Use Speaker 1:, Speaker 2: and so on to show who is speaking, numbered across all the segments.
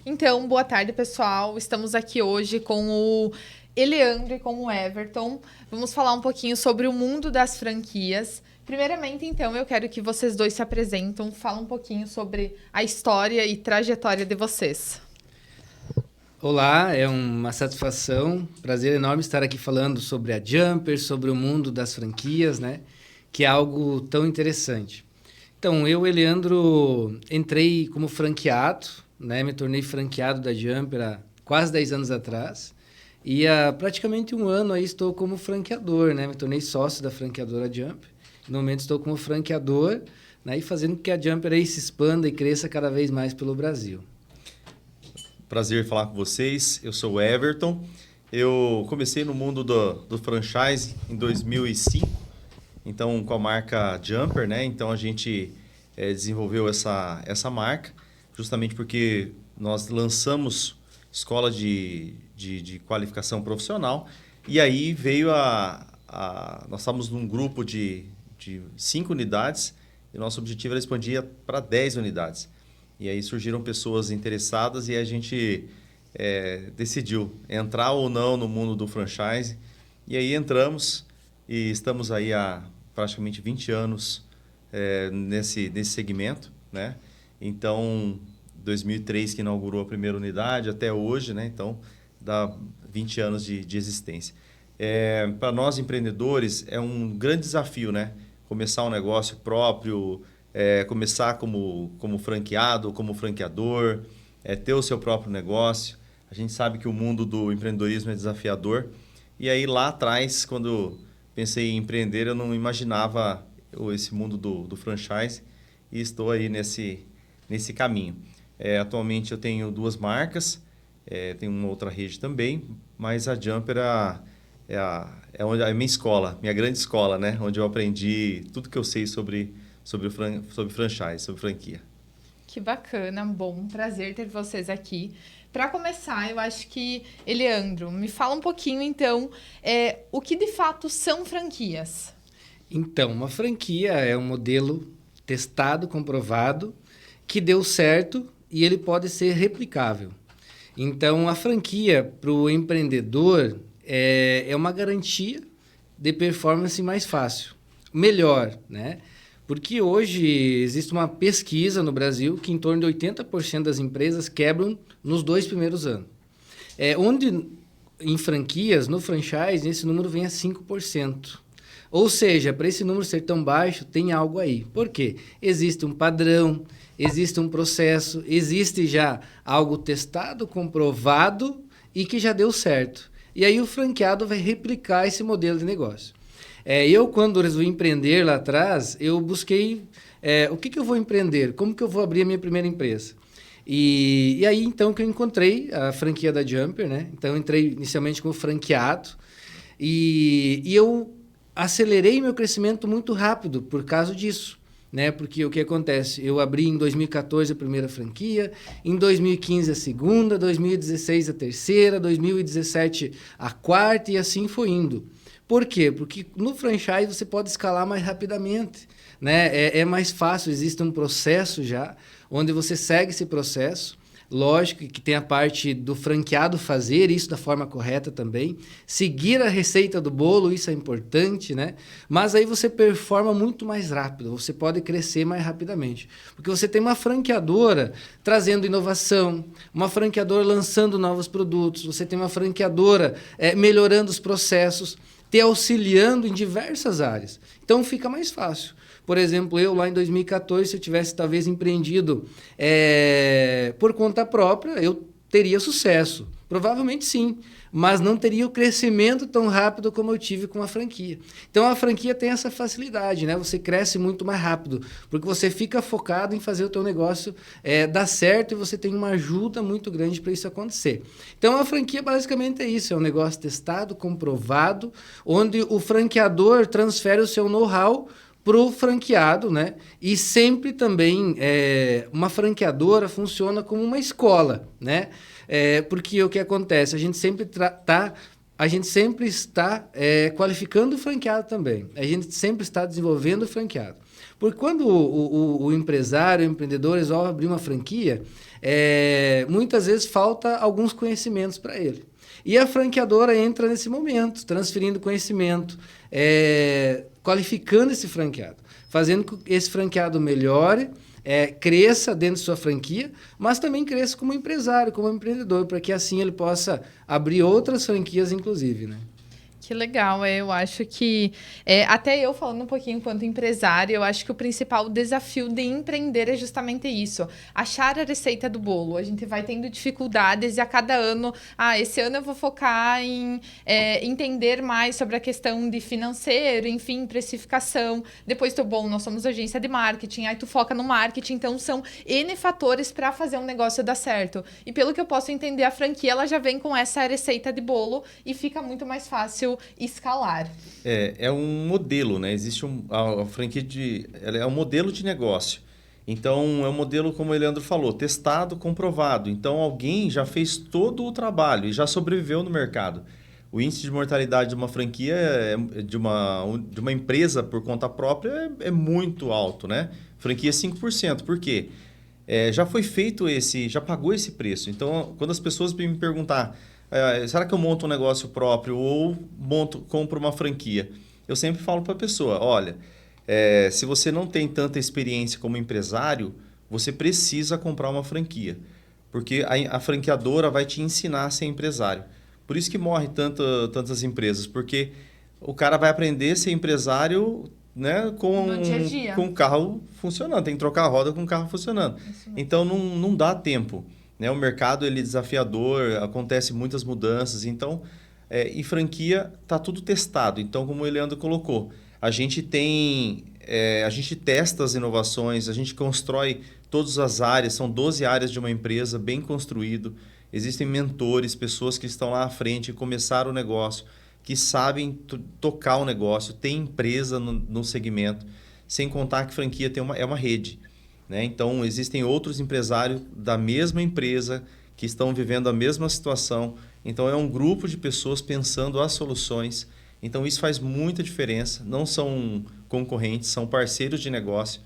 Speaker 1: Então, boa tarde, pessoal. Estamos aqui hoje com o Eleandro e com o Everton. Vamos falar um pouquinho sobre o mundo das franquias. Primeiramente, então, eu quero que vocês dois se apresentem, falem um pouquinho sobre a história e trajetória de vocês.
Speaker 2: Olá, é uma satisfação, prazer enorme estar aqui falando sobre a Jumper, sobre o mundo das franquias, né? Que é algo tão interessante. Então, eu, Eleandro, entrei como franqueado, né? Me tornei franqueado da Jumper há quase 10 anos atrás. E há praticamente um ano aí estou como franqueador, né? Me tornei sócio da franqueadora Jumper. No momento estou como franqueador, né? E fazendo com que a Jumper aí se expanda e cresça cada vez mais pelo Brasil.
Speaker 3: Prazer falar com vocês. Eu sou o Everton. Eu comecei no mundo do franchise em 2005, então com a marca Jumper, né? Então a gente desenvolveu essa marca justamente porque nós lançamos escola de qualificação profissional e aí veio nós estávamos num grupo de 5 unidades e nosso objetivo era expandir para 10 unidades. E aí surgiram pessoas interessadas e a gente decidiu entrar ou não no mundo do franchise. E aí entramos e estamos aí há praticamente 20 anos nesse segmento, né? Então, 2003 que inaugurou a primeira unidade até hoje, né? Então, dá 20 anos de existência. Para nós empreendedores é um grande desafio, né? Começar um negócio próprio, começar como franqueado, como franqueador, ter o seu próprio negócio. A gente sabe que o mundo do empreendedorismo é desafiador. E aí lá atrás, quando pensei em empreender, eu não imaginava esse mundo do franchise e estou aí nesse caminho. Atualmente eu tenho 2 marcas, tenho uma outra rede também, mas a Jumper é a minha escola, minha grande escola, né? Onde eu aprendi tudo que eu sei sobre franchise, sobre franquia.
Speaker 1: Que bacana, bom, prazer ter vocês aqui. Para começar, eu acho que, Eleandro, me fala um pouquinho, então, o que de fato são franquias?
Speaker 2: Então, uma franquia é um modelo testado, comprovado, que deu certo e ele pode ser replicável. Então, a franquia para o empreendedor é uma garantia de performance mais fácil, melhor, né? Porque hoje existe uma pesquisa no Brasil que em torno de 80% das empresas quebram nos 2 primeiros anos. Onde em franquias, no franchise, esse número vem a 5%. Ou seja, para esse número ser tão baixo, tem algo aí. Por quê? Existe um padrão, existe um processo, existe já algo testado, comprovado e que já deu certo. E aí o franqueado vai replicar esse modelo de negócio. Eu, quando resolvi empreender lá atrás, eu busquei o que eu vou empreender, como que eu vou abrir a minha primeira empresa. E aí, então, que eu encontrei a franquia da Jumper, né? Então, eu entrei inicialmente como franqueado e eu acelerei meu crescimento muito rápido por causa disso. Né? Porque o que acontece? Eu abri em 2014 a primeira franquia, em 2015 a segunda, 2016 a terceira, 2017 a quarta e assim foi indo. Por quê? Porque no franchise você pode escalar mais rapidamente, né? É mais fácil, existe um processo já, onde você segue esse processo. Lógico que tem a parte do franqueado fazer isso da forma correta também. Seguir a receita do bolo, isso é importante, né? Mas aí você performa muito mais rápido, você pode crescer mais rapidamente. Porque você tem uma franqueadora trazendo inovação, uma franqueadora lançando novos produtos, você tem uma franqueadora melhorando os processos, te auxiliando em diversas áreas. Então fica mais fácil. Por exemplo, eu lá em 2014, se eu tivesse talvez empreendido por conta própria, eu teria sucesso. Provavelmente sim, mas não teria o crescimento tão rápido como eu tive com a franquia. Então a franquia tem essa facilidade, né? Você cresce muito mais rápido, porque você fica focado em fazer o teu negócio dar certo e você tem uma ajuda muito grande para isso acontecer. Então a franquia basicamente é isso, é um negócio testado, comprovado, onde o franqueador transfere o seu know-how para o franqueado, né? E sempre também uma franqueadora funciona como uma escola, né? Porque o que acontece? A gente sempre está qualificando o franqueado também. A gente sempre está desenvolvendo o franqueado. Porque quando o empresário, o empreendedor resolve abrir uma franquia, muitas vezes falta alguns conhecimentos para ele. E a franqueadora entra nesse momento, transferindo conhecimento, qualificando esse franqueado, fazendo com que esse franqueado melhore, cresça dentro de sua franquia, mas também cresça como empresário, como empreendedor, para que assim ele possa abrir outras franquias, inclusive, né?
Speaker 1: Que legal, eu acho que, até eu falando um pouquinho enquanto empresária, eu acho que o principal desafio de empreender é justamente isso, achar a receita do bolo. A gente vai tendo dificuldades e a cada ano, esse ano eu vou focar em entender mais sobre a questão de financeiro, enfim, precificação. Depois, nós somos agência de marketing, aí tu foca no marketing, então são N fatores para fazer um negócio dar certo. E pelo que eu posso entender, a franquia, ela já vem com essa receita de bolo e fica muito mais fácil escalar.
Speaker 3: É um modelo, né? Existe a franquia ela é um modelo de negócio. Então, é um modelo, como o Leandro falou, testado, comprovado. Então, alguém já fez todo o trabalho e já sobreviveu no mercado. O índice de mortalidade de uma franquia, de uma empresa por conta própria, é muito alto, né? Franquia 5%. Por quê? Já foi feito já pagou esse preço. Então, quando as pessoas me perguntar, será que eu monto um negócio próprio ou compro uma franquia? Eu sempre falo para a pessoa, olha, se você não tem tanta experiência como empresário, você precisa comprar uma franquia. Porque a franqueadora vai te ensinar a ser empresário. Por isso que morre tantas empresas, porque o cara vai aprender a ser empresário, né,
Speaker 1: no dia a dia,
Speaker 3: com o carro funcionando. Tem que trocar a roda com o carro funcionando. Então, não dá tempo. Né? O mercado ele é desafiador, acontece muitas mudanças, então, em franquia está tudo testado. Então, como o Leandro colocou, a gente testa as inovações, a gente constrói todas as áreas, são 12 áreas de uma empresa, bem construído. Existem mentores, pessoas que estão lá à frente, começaram o negócio, que sabem tocar o negócio, tem empresa no segmento, sem contar que franquia é uma rede. Né? Então, existem outros empresários da mesma empresa que estão vivendo a mesma situação. Então, é um grupo de pessoas pensando as soluções. Então, isso faz muita diferença. Não são concorrentes, são parceiros de negócio.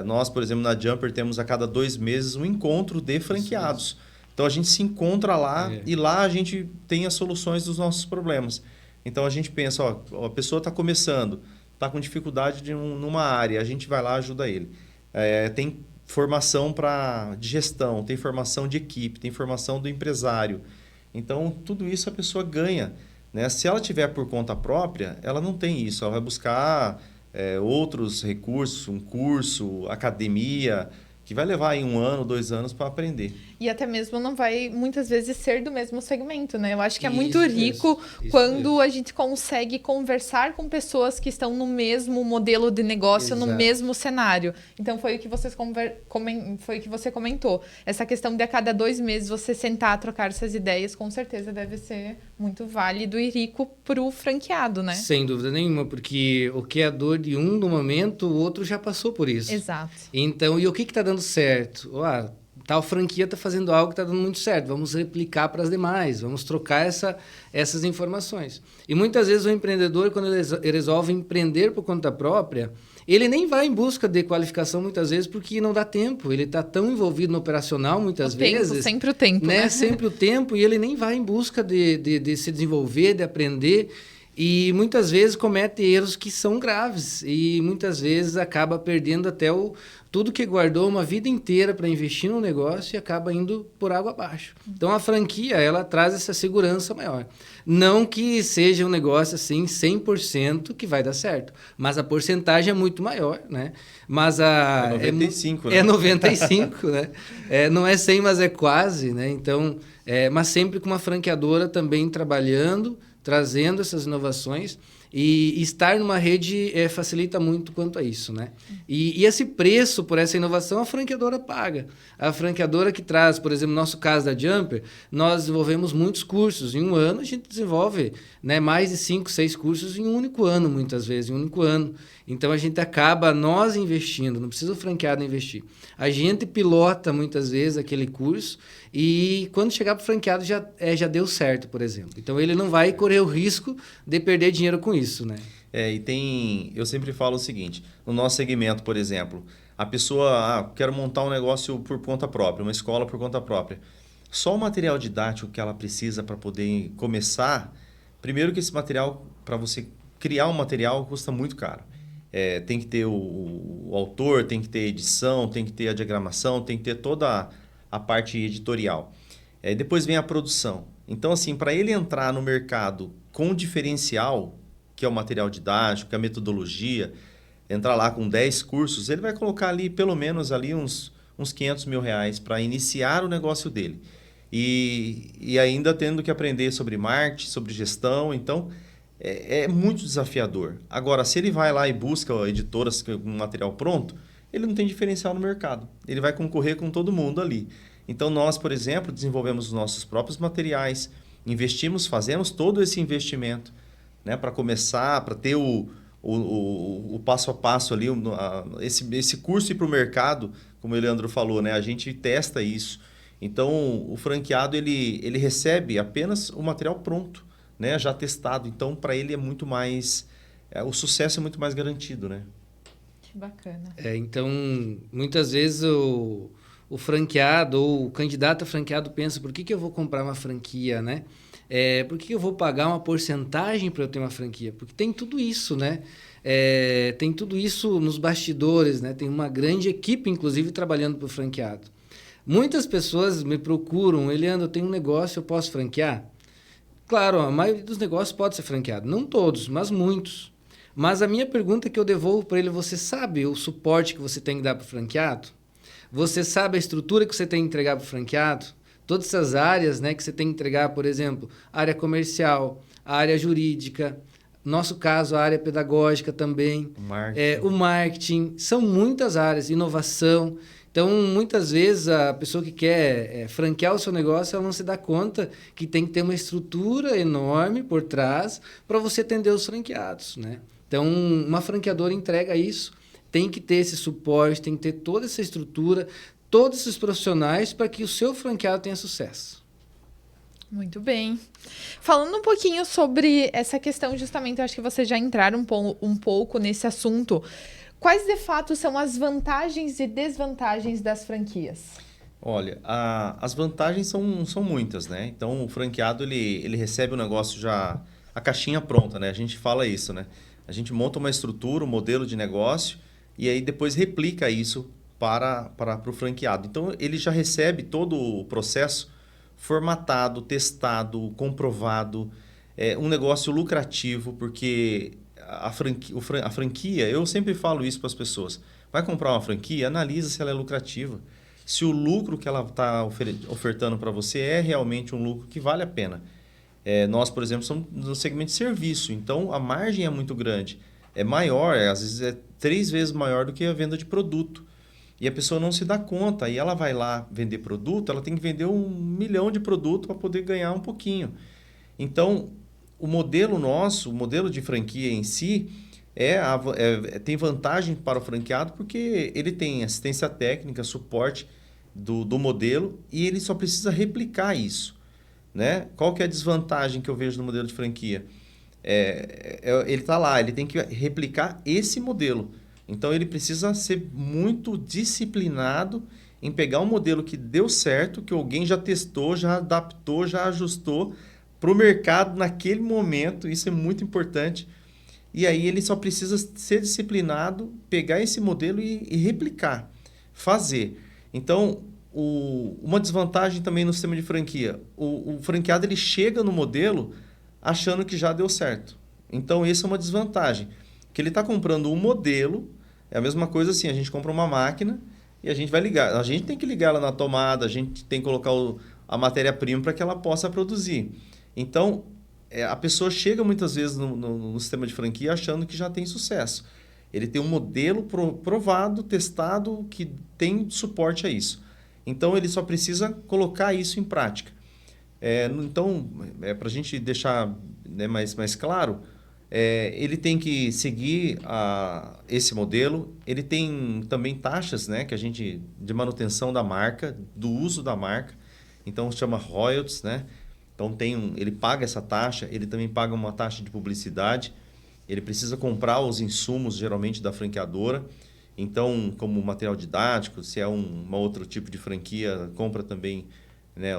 Speaker 3: Nós, por exemplo, na Jumper, temos a cada 2 meses um encontro de franqueados. Então, a gente se encontra lá e lá a gente tem as soluções dos nossos problemas. Então, a gente pensa, a pessoa está começando, está com dificuldade numa área, a gente vai lá e ajuda ele. Tem formação de gestão, tem formação de equipe, tem formação do empresário. Então, tudo isso a pessoa ganha. Né? Se ela tiver por conta própria, ela não tem isso. Ela vai buscar outros recursos, um curso, academia, que vai levar aí 1 ano, 2 anos para aprender.
Speaker 1: E até mesmo não vai, muitas vezes, ser do mesmo segmento, né? Eu acho que é muito rico quando a gente consegue conversar com pessoas que estão no mesmo modelo de negócio, no mesmo cenário. Então, foi o que você comentou. Essa questão de a cada 2 meses você sentar, trocar essas ideias, com certeza deve ser muito válido e rico para o franqueado, né?
Speaker 2: Sem dúvida nenhuma, porque o que é a dor de um no momento, o outro já passou por isso.
Speaker 1: Exato.
Speaker 2: Então, e o que está dando certo? Tal franquia está fazendo algo que está dando muito certo, vamos replicar para as demais, vamos trocar essas informações. E muitas vezes o empreendedor, quando ele resolve empreender por conta própria, ele nem vai em busca de qualificação muitas vezes porque não dá tempo, ele está tão envolvido no operacional muitas vezes.
Speaker 1: Sempre o tempo, né?
Speaker 2: Sempre o tempo, e ele nem vai em busca de se desenvolver, de aprender, e muitas vezes comete erros que são graves e muitas vezes acaba perdendo até tudo que guardou uma vida inteira para investir no negócio e acaba indo por água abaixo. Então, a franquia, ela traz essa segurança maior. Não que seja um negócio assim 100% que vai dar certo, mas a porcentagem é muito maior, né? Mas
Speaker 3: é 95, né?
Speaker 2: É 95, né? Não é 100, mas é quase, né? Então, mas sempre com uma franqueadora também trabalhando, trazendo essas inovações, e estar numa rede facilita muito quanto a isso, né? E esse preço por essa inovação a franqueadora paga. A franqueadora que traz, por exemplo, no nosso caso da Jumper, nós desenvolvemos muitos cursos. Em 1 ano a gente desenvolve, né, mais de 5, 6 cursos em um único ano, muitas vezes, em um único ano. Então a gente acaba nós investindo, não precisa o franqueado investir. A gente pilota muitas vezes aquele curso e quando chegar para o franqueado já deu certo, por exemplo. Então ele não vai correr o risco de perder dinheiro com isso, né?
Speaker 3: Eu sempre falo o seguinte, no nosso segmento, por exemplo, A pessoa, quero montar um negócio por conta própria, uma escola por conta própria. Só o material didático que ela precisa para poder começar, primeiro que esse material, para você criar um material, custa muito caro. Tem que ter o autor, tem que ter edição, tem que ter a diagramação, tem que ter toda a parte editorial. Depois vem a produção. Então, assim, para ele entrar no mercado com diferencial, que é o material didático, que é a metodologia, entrar lá com 10 cursos, ele vai colocar ali pelo menos ali uns R$500 mil para iniciar o negócio dele. E ainda tendo que aprender sobre marketing, sobre gestão, então é muito desafiador. Agora, se ele vai lá e busca editoras com material pronto, ele não tem diferencial no mercado. Ele vai concorrer com todo mundo ali. Então, nós, por exemplo, desenvolvemos os nossos próprios materiais, fazemos todo esse investimento, né, para começar, para ter o passo a passo ali, esse curso ir para o mercado, como o Leandro falou, né, a gente testa isso. Então, o franqueado ele recebe apenas o material pronto, né, já testado. Então, para ele é muito mais... o sucesso é muito mais garantido, né?
Speaker 1: Que bacana.
Speaker 2: Então, muitas vezes o franqueado ou o candidato a franqueado pensa, por que eu vou comprar uma franquia, né? Por que eu vou pagar uma porcentagem para eu ter uma franquia? Porque tem tudo isso, né? Tem tudo isso nos bastidores, né? Tem uma grande equipe, inclusive, trabalhando para o franqueado. Muitas pessoas me procuram, Eliandro, eu tenho um negócio, eu posso franquear? Claro, a maioria dos negócios pode ser franqueado. Não todos, mas muitos. Mas a minha pergunta que eu devolvo para ele, você sabe o suporte que você tem que dar para o franqueado? Você sabe a estrutura que você tem que entregar para o franqueado? Todas essas áreas, né, que você tem que entregar, por exemplo, a área comercial, a área jurídica, no nosso caso, a área pedagógica também, o marketing, são muitas áreas, inovação. Então, muitas vezes, a pessoa que quer franquear o seu negócio, ela não se dá conta que tem que ter uma estrutura enorme por trás para você atender os franqueados, né? Então, uma franqueadora entrega isso, tem que ter esse suporte, tem que ter toda essa estrutura, todos esses profissionais para que o seu franqueado tenha sucesso.
Speaker 1: Muito bem. Falando um pouquinho sobre essa questão, justamente, eu acho que vocês já entraram um pouco nesse assunto. Quais, de fato, são as vantagens e desvantagens das franquias?
Speaker 3: Olha, as vantagens são muitas, né? Então, o franqueado, ele recebe o negócio já, a caixinha pronta, né? A gente fala isso, né? A gente monta uma estrutura, um modelo de negócio e aí depois replica isso para o franqueado. Então, ele já recebe todo o processo formatado, testado, comprovado. É um negócio lucrativo, porque a franquia, eu sempre falo isso para as pessoas. Vai comprar uma franquia, analisa se ela é lucrativa. Se o lucro que ela está ofertando para você é realmente um lucro que vale a pena. Nós, por exemplo, somos no segmento de serviço, então a margem é muito grande. É maior, às vezes é 3 vezes maior do que a venda de produto. E a pessoa não se dá conta. E ela vai lá vender produto, ela tem que vender 1 milhão de produtos para poder ganhar um pouquinho. Então, o modelo nosso, o modelo de franquia em si, tem vantagem para o franqueado porque ele tem assistência técnica, suporte do modelo e ele só precisa replicar isso, né? Qual que é a desvantagem que eu vejo no modelo de franquia? Ele está lá, ele tem que replicar esse modelo. Então, ele precisa ser muito disciplinado em pegar um modelo que deu certo, que alguém já testou, já adaptou, já ajustou para o mercado naquele momento. Isso é muito importante. E aí, ele só precisa ser disciplinado, pegar esse modelo e replicar, fazer. Então, uma desvantagem também no sistema de franquia. O franqueado ele chega no modelo achando que já deu certo. Então, essa é uma desvantagem. Que ele está comprando um modelo, é a mesma coisa assim, a gente compra uma máquina e a gente vai ligar. A gente tem que ligar ela na tomada, a gente tem que colocar a matéria-prima para que ela possa produzir. Então, a pessoa chega muitas vezes no sistema de franquia achando que já tem sucesso. Ele tem um modelo provado, testado, que tem suporte a isso. Então, ele só precisa colocar isso em prática. Então, para a gente deixar, né, mais claro, ele tem que seguir esse modelo. Ele tem também taxas, né, de manutenção da marca, do uso da marca. Então, chama royalties, né? Então, ele paga essa taxa, ele também paga uma taxa de publicidade. Ele precisa comprar os insumos, geralmente, da franqueadora. Então, como material didático, se é um outro tipo de franquia, compra também, né,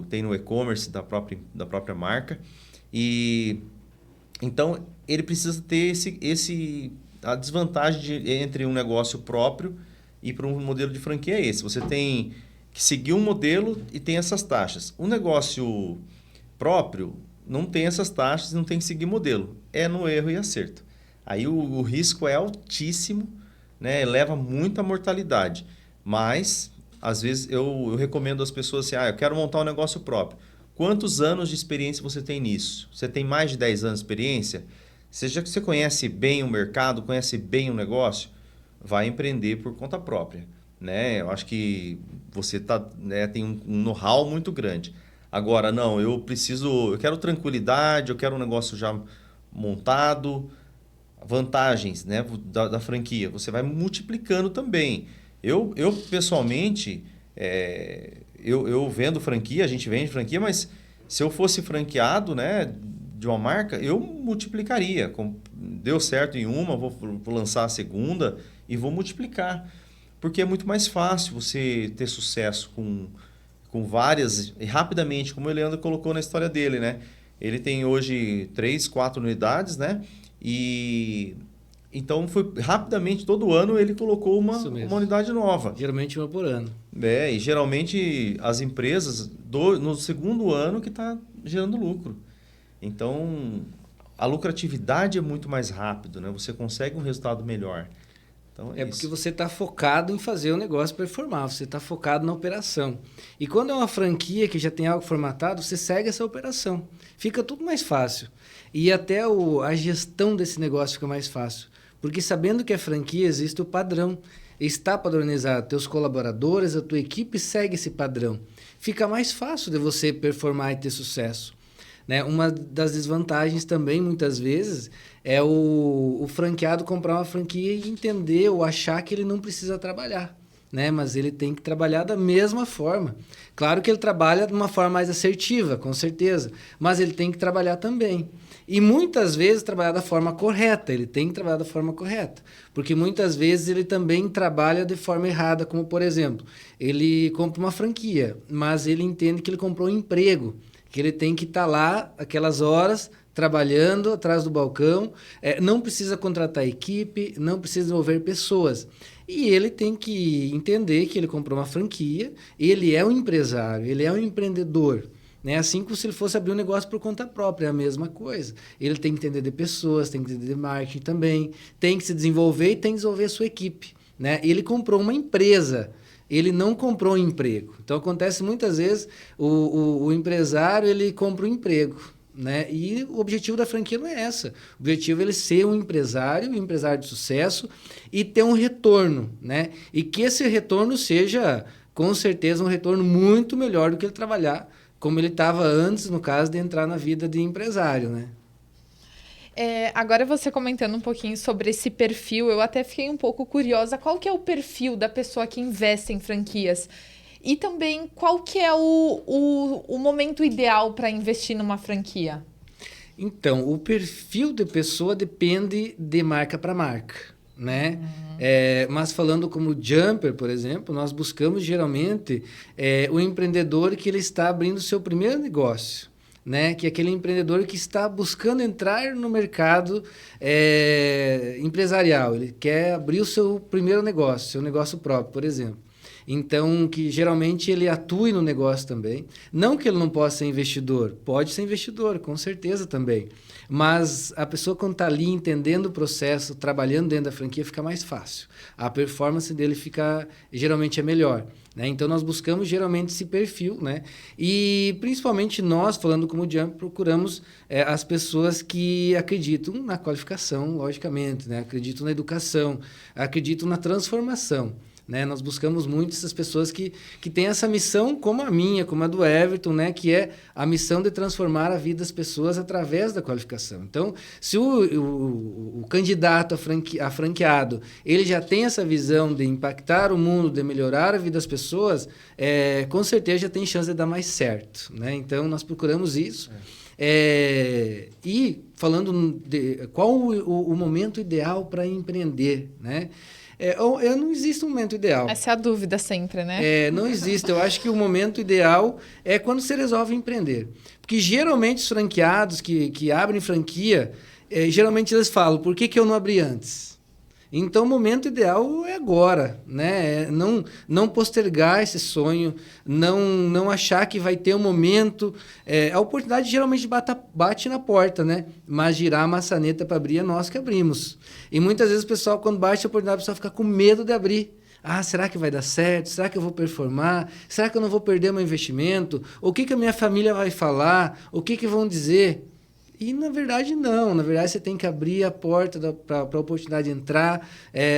Speaker 3: tem no e-commerce da própria marca. E então ele precisa ter a desvantagem entre um negócio próprio e para um modelo de franquia é esse. Você tem que seguir um modelo e tem essas taxas. O negócio próprio não tem essas taxas e não tem que seguir modelo. É no erro e acerto. Aí o risco é altíssimo, né? Leva muita mortalidade. Mas, às vezes, eu recomendo às pessoas assim, eu quero montar um negócio próprio. Quantos anos de experiência você tem nisso? Você tem mais de 10 anos de experiência? Seja que você conhece bem o mercado, conhece bem o negócio, vai empreender por conta própria, né? Eu acho que você tem um know-how muito grande. Agora, não, eu quero tranquilidade, eu quero um negócio já montado, vantagens, né, da franquia. Você vai multiplicando também. Eu pessoalmente, eu vendo franquia, a gente vende franquia, mas se eu fosse franqueado, né, de uma marca, eu multiplicaria. Deu certo em uma, vou lançar a segunda e vou multiplicar. Porque é muito mais fácil você ter sucesso com várias, e rapidamente, como o Leandro colocou na história dele, né? Ele tem hoje 3, 4 unidades, né? E então, rapidamente, todo ano, ele colocou uma unidade nova.
Speaker 2: Geralmente uma por ano.
Speaker 3: E geralmente as empresas, no segundo ano, que está gerando lucro. Então, a lucratividade é muito mais rápido, né? Você consegue um resultado melhor. Então,
Speaker 2: é porque você está focado em fazer o negócio performar, você está focado na operação. E quando é uma franquia que já tem algo formatado, você segue essa operação. Fica tudo mais fácil. E até a gestão desse negócio fica mais fácil. Porque sabendo que é franquia, existe o padrão. Está padronizado. Teus colaboradores, a tua equipe segue esse padrão. Fica mais fácil de você performar e ter sucesso. Né? Uma das desvantagens também, muitas vezes, é o franqueado comprar uma franquia e entender ou achar que ele não precisa trabalhar. Né? Mas ele tem que trabalhar da mesma forma. Claro que ele trabalha de uma forma mais assertiva, com certeza, mas ele tem que trabalhar também. E muitas vezes trabalhar da forma correta, ele tem que trabalhar da forma correta, porque muitas vezes ele também trabalha de forma errada, como por exemplo, ele compra uma franquia, mas ele entende que ele comprou um emprego, que ele tem que estar lá aquelas horas trabalhando atrás do balcão, não precisa contratar equipe, não precisa desenvolver pessoas. E ele tem que entender que ele comprou uma franquia, ele é um empresário, ele é um empreendedor. Né? Assim como se ele fosse abrir um negócio por conta própria, é a mesma coisa. Ele tem que entender de pessoas, tem que entender de marketing também, tem que se desenvolver e tem que desenvolver a sua equipe. Né? Ele comprou uma empresa, ele não comprou um emprego. Então, acontece muitas vezes, o empresário ele compra um emprego. Né? E o objetivo da franquia não é essa. O objetivo é ele ser um empresário de sucesso e ter um retorno. Né? E que esse retorno seja, com certeza, um retorno muito melhor do que ele trabalhar como ele estava antes, no caso, de entrar na vida de empresário, né?
Speaker 1: Agora você comentando um pouquinho sobre esse perfil, eu até fiquei um pouco curiosa. Qual que é o perfil da pessoa que investe em franquias? E também, qual que é o momento ideal para investir numa franquia?
Speaker 2: Então, o perfil de pessoa depende de marca para marca, né? Mas falando como Jumper, por exemplo, nós buscamos geralmente o empreendedor que ele está abrindo o seu primeiro negócio, né? Que é aquele empreendedor que está buscando entrar no mercado empresarial, ele quer abrir o seu primeiro negócio, seu negócio próprio, por exemplo. Então, que geralmente ele atue no negócio também. Não que ele não possa ser investidor, pode ser investidor, com certeza também. Mas a pessoa, quando está ali entendendo o processo, trabalhando dentro da franquia, fica mais fácil. A performance dele geralmente é melhor. Né? Então, nós buscamos geralmente esse perfil. Né? E, principalmente nós, falando como Jump, procuramos as pessoas que acreditam na qualificação, logicamente, né? Acreditam na educação, acreditam na transformação. Né? Nós buscamos muito essas pessoas que têm essa missão como a minha, como a do Everton, né? Que é a missão de transformar a vida das pessoas através da qualificação. Então, se o candidato a franqueado ele já tem essa visão de impactar o mundo, de melhorar a vida das pessoas, com certeza já tem chance de dar mais certo. Né? Então, nós procuramos isso. E falando de qual o momento ideal para empreender, né? Não existe um momento ideal.
Speaker 1: Essa é a dúvida sempre, né?
Speaker 2: Não existe. Eu acho que o momento ideal é quando você resolve empreender. Porque geralmente os franqueados que abrem franquia, geralmente eles falam, por que eu não abri antes? Então, o momento ideal é agora, né? Não postergar esse sonho, não achar que vai ter um momento. A oportunidade geralmente bate na porta, né? Mas girar a maçaneta para abrir é nós que abrimos. E muitas vezes o pessoal, quando bate a oportunidade, o pessoal fica com medo de abrir. Ah, será que vai dar certo? Será que eu vou performar? Será que eu não vou perder meu investimento? O que a minha família vai falar? O que vão dizer? E, na verdade, não. Na verdade, você tem que abrir a porta para a oportunidade entrar.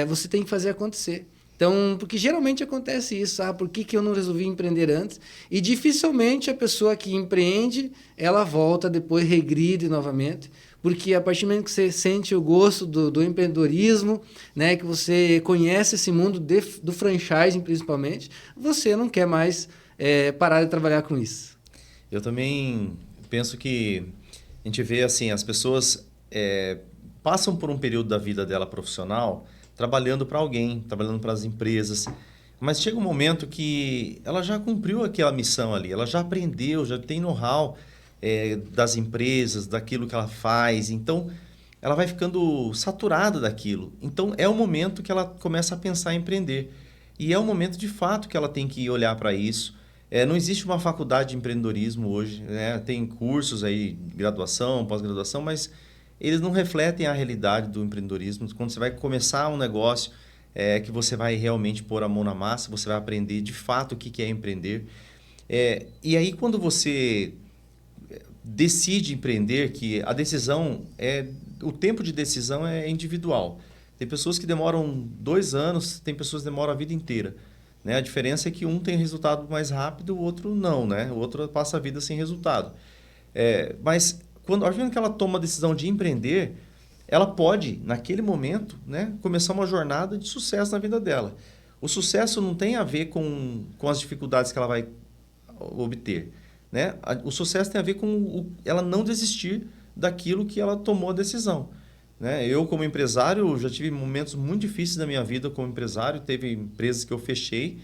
Speaker 2: Você tem que fazer acontecer. Então, porque geralmente acontece isso. Por que eu não resolvi empreender antes? E dificilmente a pessoa que empreende, ela volta depois, regride novamente. Porque a partir do momento que você sente o gosto do empreendedorismo, né, que você conhece esse mundo do franchising, principalmente, você não quer mais parar de trabalhar com isso.
Speaker 3: Eu também penso que a gente vê assim, as pessoas passam por um período da vida dela profissional trabalhando para alguém, trabalhando para as empresas, mas chega um momento que ela já cumpriu aquela missão ali, ela já aprendeu, já tem know-how das empresas, daquilo que ela faz, então ela vai ficando saturada daquilo. Então é o momento que ela começa a pensar em empreender e é o momento de fato que ela tem que olhar para isso. Não existe uma faculdade de empreendedorismo hoje, né? Tem cursos aí, graduação, pós-graduação, mas eles não refletem a realidade do empreendedorismo. Quando você vai começar um negócio, que você vai realmente pôr a mão na massa, você vai aprender de fato o que é empreender. E aí, quando você decide empreender, que a decisão o tempo de decisão é individual. Tem pessoas que demoram 2 anos, tem pessoas que demoram a vida inteira. Né? A diferença é que um tem resultado mais rápido, o outro não, né? O outro passa a vida sem resultado. Mas a partir do momento que ela toma a decisão de empreender, ela pode, naquele momento, né, começar uma jornada de sucesso na vida dela. O sucesso não tem a ver com as dificuldades que ela vai obter. Né? O sucesso tem a ver com ela não desistir daquilo que ela tomou a decisão. Né? Eu, como empresário, já tive momentos muito difíceis na minha vida como empresário. Teve empresas que eu fechei,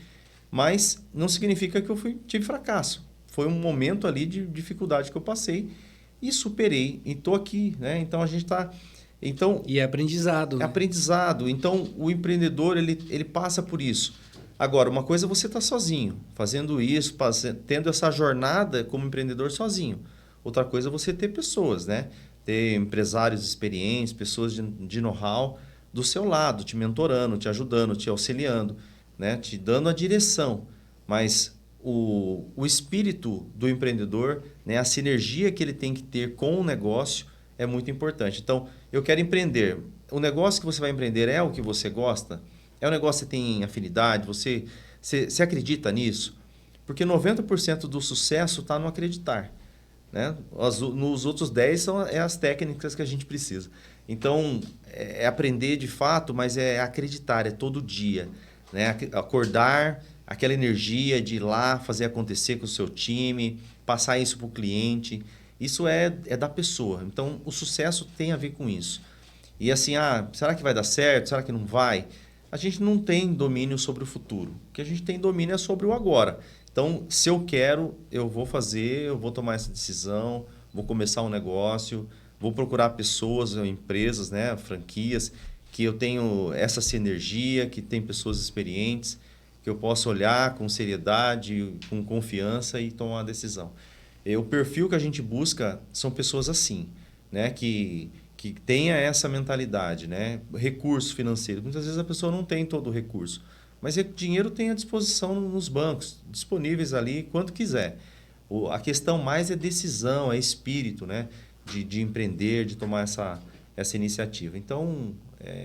Speaker 3: mas não significa que eu tive fracasso. Foi um momento ali de dificuldade que eu passei e superei. E estou aqui. Né? Então, a gente está...
Speaker 2: E é aprendizado.
Speaker 3: É aprendizado. Então, o empreendedor ele passa por isso. Agora, uma coisa é você estar sozinho, fazendo isso, tendo essa jornada como empreendedor sozinho. Outra coisa é você ter pessoas, né? Ter empresários experientes, pessoas de know-how do seu lado, te mentorando, te ajudando, te auxiliando, né? Te dando a direção. Mas o espírito do empreendedor, né? A sinergia que ele tem que ter com o negócio é muito importante. Então, eu quero empreender. O negócio que você vai empreender é o que você gosta? É um negócio que você tem afinidade? Você acredita nisso? Porque 90% do sucesso está no acreditar. Né? Nos outros 10 são as técnicas que a gente precisa. Então, é aprender de fato, mas é acreditar, é todo dia. Né? Acordar, aquela energia de ir lá, fazer acontecer com o seu time, passar isso para o cliente. Isso é da pessoa. Então, o sucesso tem a ver com isso. E assim, será que vai dar certo? Será que não vai? A gente não tem domínio sobre o futuro. O que a gente tem domínio é sobre o agora. Então, se eu quero, eu vou fazer, eu vou tomar essa decisão, vou começar um negócio, vou procurar pessoas, empresas, né, franquias, que eu tenho essa sinergia, que tem pessoas experientes, que eu possa olhar com seriedade, com confiança e tomar uma decisão. O perfil que a gente busca são pessoas assim, né, que tenha essa mentalidade, né, recurso financeiro. Muitas vezes a pessoa não tem todo o recurso. Mas dinheiro tem à disposição nos bancos, disponíveis ali quanto quiser. A questão mais é decisão, é espírito, né? De empreender, de tomar essa iniciativa. Então,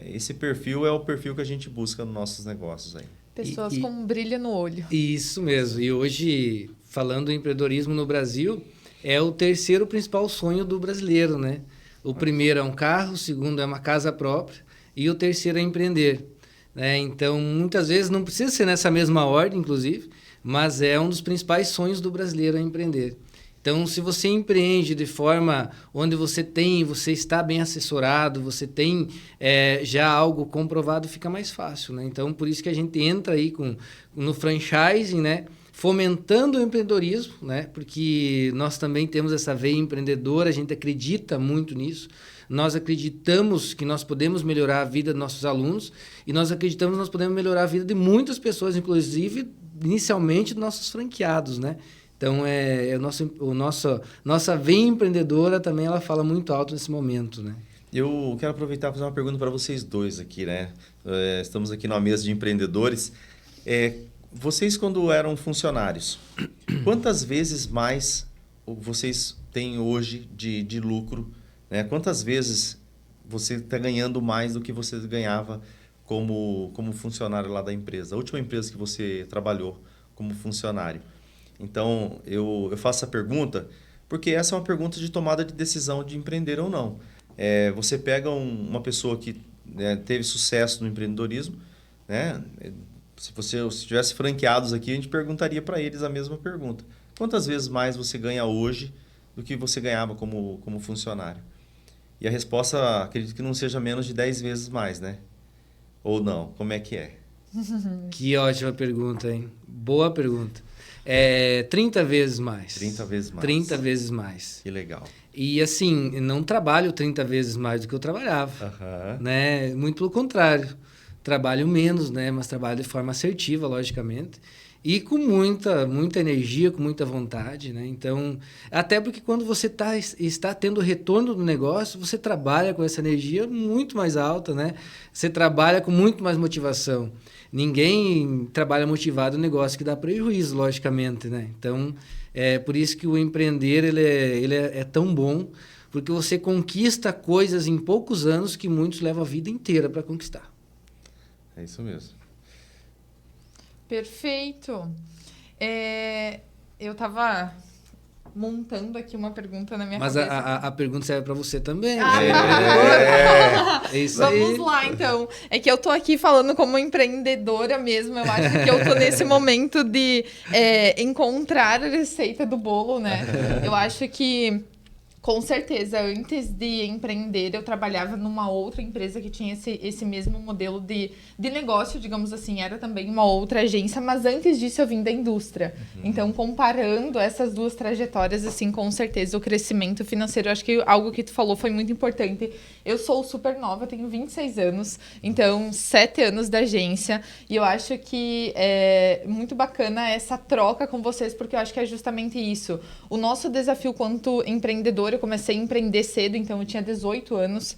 Speaker 3: esse perfil é o perfil que a gente busca nos nossos negócios aí.
Speaker 1: Pessoas com um brilho no olho.
Speaker 2: Isso mesmo. E hoje, falando em empreendedorismo no Brasil, é o terceiro principal sonho do brasileiro, né? O primeiro é um carro, o segundo é uma casa própria e o terceiro é empreender. Então, muitas vezes, não precisa ser nessa mesma ordem, inclusive, mas é um dos principais sonhos do brasileiro a empreender. Então, se você empreende de forma onde você está bem assessorado, você tem já algo comprovado, fica mais fácil, né? Então, por isso que a gente entra aí no franchising, né? Fomentando o empreendedorismo, né? Porque nós também temos essa veia empreendedora, a gente acredita muito nisso. Nós acreditamos que nós podemos melhorar a vida dos nossos alunos e nós acreditamos que nós podemos melhorar a vida de muitas pessoas, inclusive, inicialmente, dos nossos franqueados, né? Então, nossa veia empreendedora também ela fala muito alto nesse momento, né?
Speaker 3: Eu quero aproveitar e fazer uma pergunta para vocês dois aqui, né? Estamos aqui numa mesa de empreendedores. Vocês, quando eram funcionários, quantas vezes mais vocês têm hoje de lucro, né? Quantas vezes você está ganhando mais do que você ganhava como funcionário lá da empresa? A última empresa que você trabalhou como funcionário. Então, eu faço essa pergunta porque essa é uma pergunta de tomada de decisão de empreender ou não. Você pega uma pessoa que teve sucesso no empreendedorismo, né? Se tivesse franqueados aqui, a gente perguntaria para eles a mesma pergunta. Quantas vezes mais você ganha hoje do que você ganhava como funcionário? E a resposta, acredito que não seja menos de 10 vezes mais, né? Ou não? Como é que é?
Speaker 2: Que ótima pergunta, hein? Boa pergunta. 30 vezes mais.
Speaker 3: 30 vezes mais.
Speaker 2: 30 vezes mais.
Speaker 3: Que legal.
Speaker 2: E assim, não trabalho 30 vezes mais do que eu trabalhava, né? Muito pelo contrário. Trabalho menos, né? Mas trabalho de forma assertiva, logicamente. E com muita energia, com muita vontade, né? Então, até porque quando você está tendo retorno do negócio, você trabalha com essa energia muito mais alta, né? Você trabalha com muito mais motivação. Ninguém trabalha motivado no negócio que dá prejuízo, logicamente, né? Então, por isso que o empreender ele é tão bom, porque você conquista coisas em poucos anos que muitos levam a vida inteira para conquistar.
Speaker 3: É isso mesmo.
Speaker 1: Perfeito. Eu estava montando aqui uma pergunta na minha cabeça.
Speaker 2: Mas a pergunta serve para você também.
Speaker 1: É isso aí. Vamos lá, então. É que eu tô aqui falando como empreendedora mesmo. Eu acho que eu tô nesse momento de encontrar a receita do bolo, né? Eu acho que, com certeza, antes de empreender, eu trabalhava numa outra empresa que tinha esse mesmo modelo de negócio, digamos assim. Era também uma outra agência, mas antes disso eu vim da indústria. Então, comparando essas duas trajetórias, assim, com certeza, o crescimento financeiro, eu acho que algo que tu falou foi muito importante. Eu sou super nova, tenho 26 anos, então 7 anos da agência, e eu acho que é muito bacana essa troca com vocês, porque eu acho que é justamente isso. O nosso desafio quanto empreendedor, eu comecei a empreender cedo, então eu tinha 18 anos.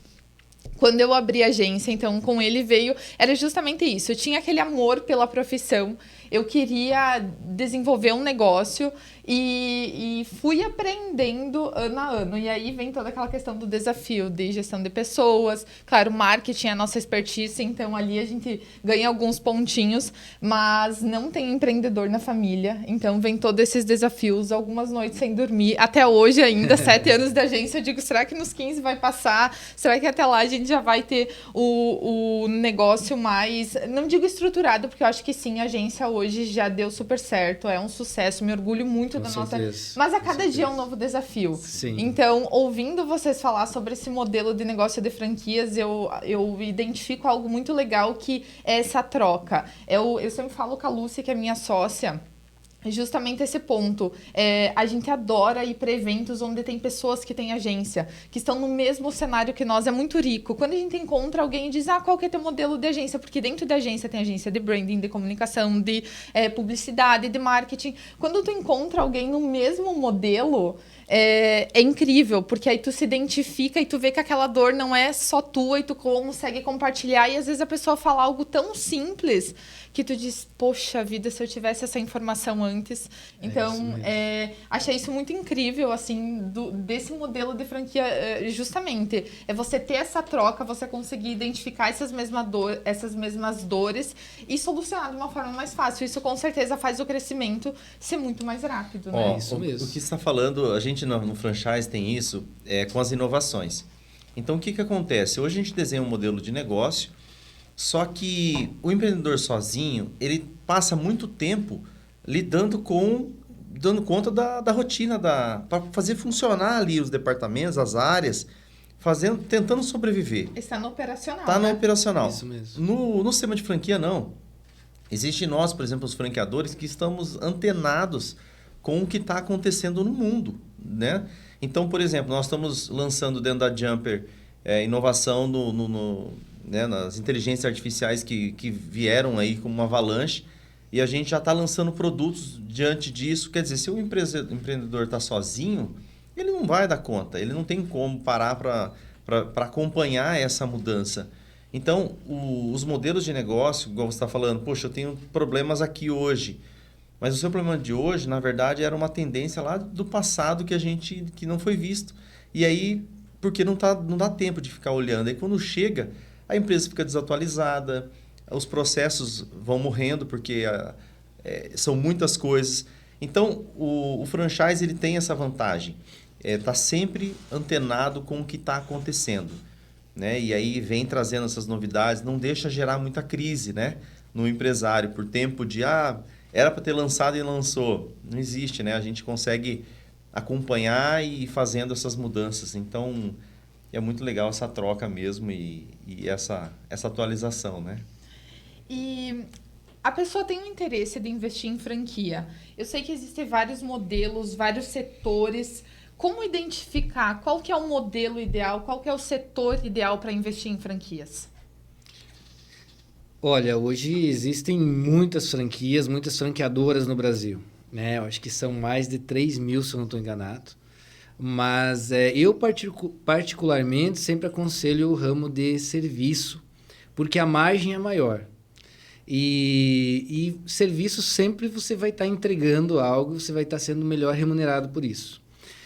Speaker 1: Quando eu abri a agência, então, com ele veio... Era justamente isso. Eu tinha aquele amor pela profissão. Eu queria desenvolver um negócio e fui aprendendo ano a ano. E aí vem toda aquela questão do desafio de gestão de pessoas. Claro, marketing é a nossa expertise, então ali a gente ganha alguns pontinhos, mas não tem empreendedor na família. Então vem todos esses desafios, algumas noites sem dormir. Até hoje ainda, 7 anos da agência, eu digo, será que nos 15 vai passar? Será que até lá a gente já vai ter o negócio mais... Não digo estruturado, porque eu acho que sim, a agência hoje já deu super certo, é um sucesso, me orgulho muito da nossa... Mas a cada dia é um novo desafio.
Speaker 2: Sim.
Speaker 1: Então, ouvindo vocês falar sobre esse modelo de negócio de franquias, eu identifico algo muito legal que é essa troca. Eu sempre falo com a Lúcia, que é minha sócia, justamente esse ponto. A gente adora ir para eventos onde tem pessoas que têm agência, que estão no mesmo cenário que nós. É muito rico. Quando a gente encontra alguém e diz, qual que é teu modelo de agência? Porque dentro da agência tem agência de branding, de comunicação, de publicidade, de marketing. Quando tu encontra alguém no mesmo modelo, é incrível, porque aí tu se identifica e tu vê que aquela dor não é só tua e tu consegue compartilhar. E às vezes a pessoa fala algo tão simples que tu diz, poxa vida, se eu tivesse essa informação antes. Então, achei isso muito incrível, assim, desse modelo de franquia, justamente. É você ter essa troca, você conseguir identificar essas mesmas dores e solucionar de uma forma mais fácil. Isso, com certeza, faz o crescimento ser muito mais rápido, né?
Speaker 2: Isso mesmo.
Speaker 3: O que você está falando, a gente no franchise tem isso com as inovações. Então, o que acontece? Hoje a gente desenha um modelo de negócio, só que o empreendedor sozinho, ele passa muito tempo lidando com dando conta da rotina, para fazer funcionar ali os departamentos, as áreas, tentando sobreviver.
Speaker 1: Está no operacional,
Speaker 3: Está no
Speaker 1: né?
Speaker 3: operacional.
Speaker 2: Isso mesmo.
Speaker 3: No sistema de franquia, não. Existe nós, por exemplo, os franqueadores, que estamos antenados com o que está acontecendo no mundo, né? Então, por exemplo, nós estamos lançando dentro da Jumper inovação né, nas inteligências artificiais que vieram aí como uma avalanche, e a gente já está lançando produtos diante disso. Quer dizer, se o empreendedor está sozinho, ele não vai dar conta, ele não tem como parar para acompanhar essa mudança. Então, os modelos de negócio, igual você está falando, poxa, eu tenho problemas aqui hoje, mas o seu problema de hoje, na verdade, era uma tendência lá do passado que não foi visto. E aí, porque não dá tempo de ficar olhando. Aí quando chega, a empresa fica desatualizada, os processos vão morrendo porque são muitas coisas. Então, o franchise ele tem essa vantagem. Tá sempre antenado com o que está acontecendo, né? E aí vem trazendo essas novidades, não deixa gerar muita crise, né, no empresário, por tempo de era para ter lançado e lançou. Não existe, né? A gente consegue acompanhar e ir fazendo essas mudanças. Então, é muito legal essa troca mesmo e essa atualização, né?
Speaker 1: E a pessoa tem um interesse de investir em franquia. Eu sei que existem vários modelos, vários setores. Como identificar qual que é o modelo ideal, qual que é o setor ideal para investir em franquias?
Speaker 2: Olha, hoje existem muitas franquias, muitas franqueadoras no Brasil, né? Eu acho que são mais de 3.000, se eu não estou enganado. Mas eu particularmente sempre aconselho o ramo de serviço, porque a margem é maior. E serviço sempre você vai estar entregando algo, você vai estar sendo melhor remunerado por isso.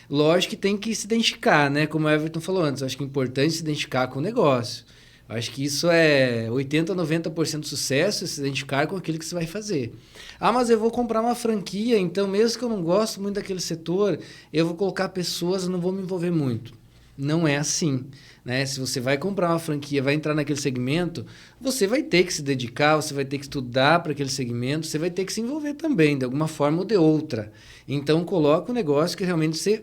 Speaker 2: Lógico que tem que se identificar, né? Como o Everton falou antes, eu acho que é importante se identificar com o negócio. Eu acho que isso é 80% a 90% de sucesso, se identificar com aquilo que você vai fazer. Mas eu vou comprar uma franquia, então mesmo que eu não gosto muito daquele setor, eu vou colocar pessoas, eu não vou me envolver muito. Não é assim, né? Se você vai comprar uma franquia, vai entrar naquele segmento, você vai ter que se dedicar, você vai ter que estudar para aquele segmento, você vai ter que se envolver também, de alguma forma ou de outra. Então, coloca um negócio que realmente você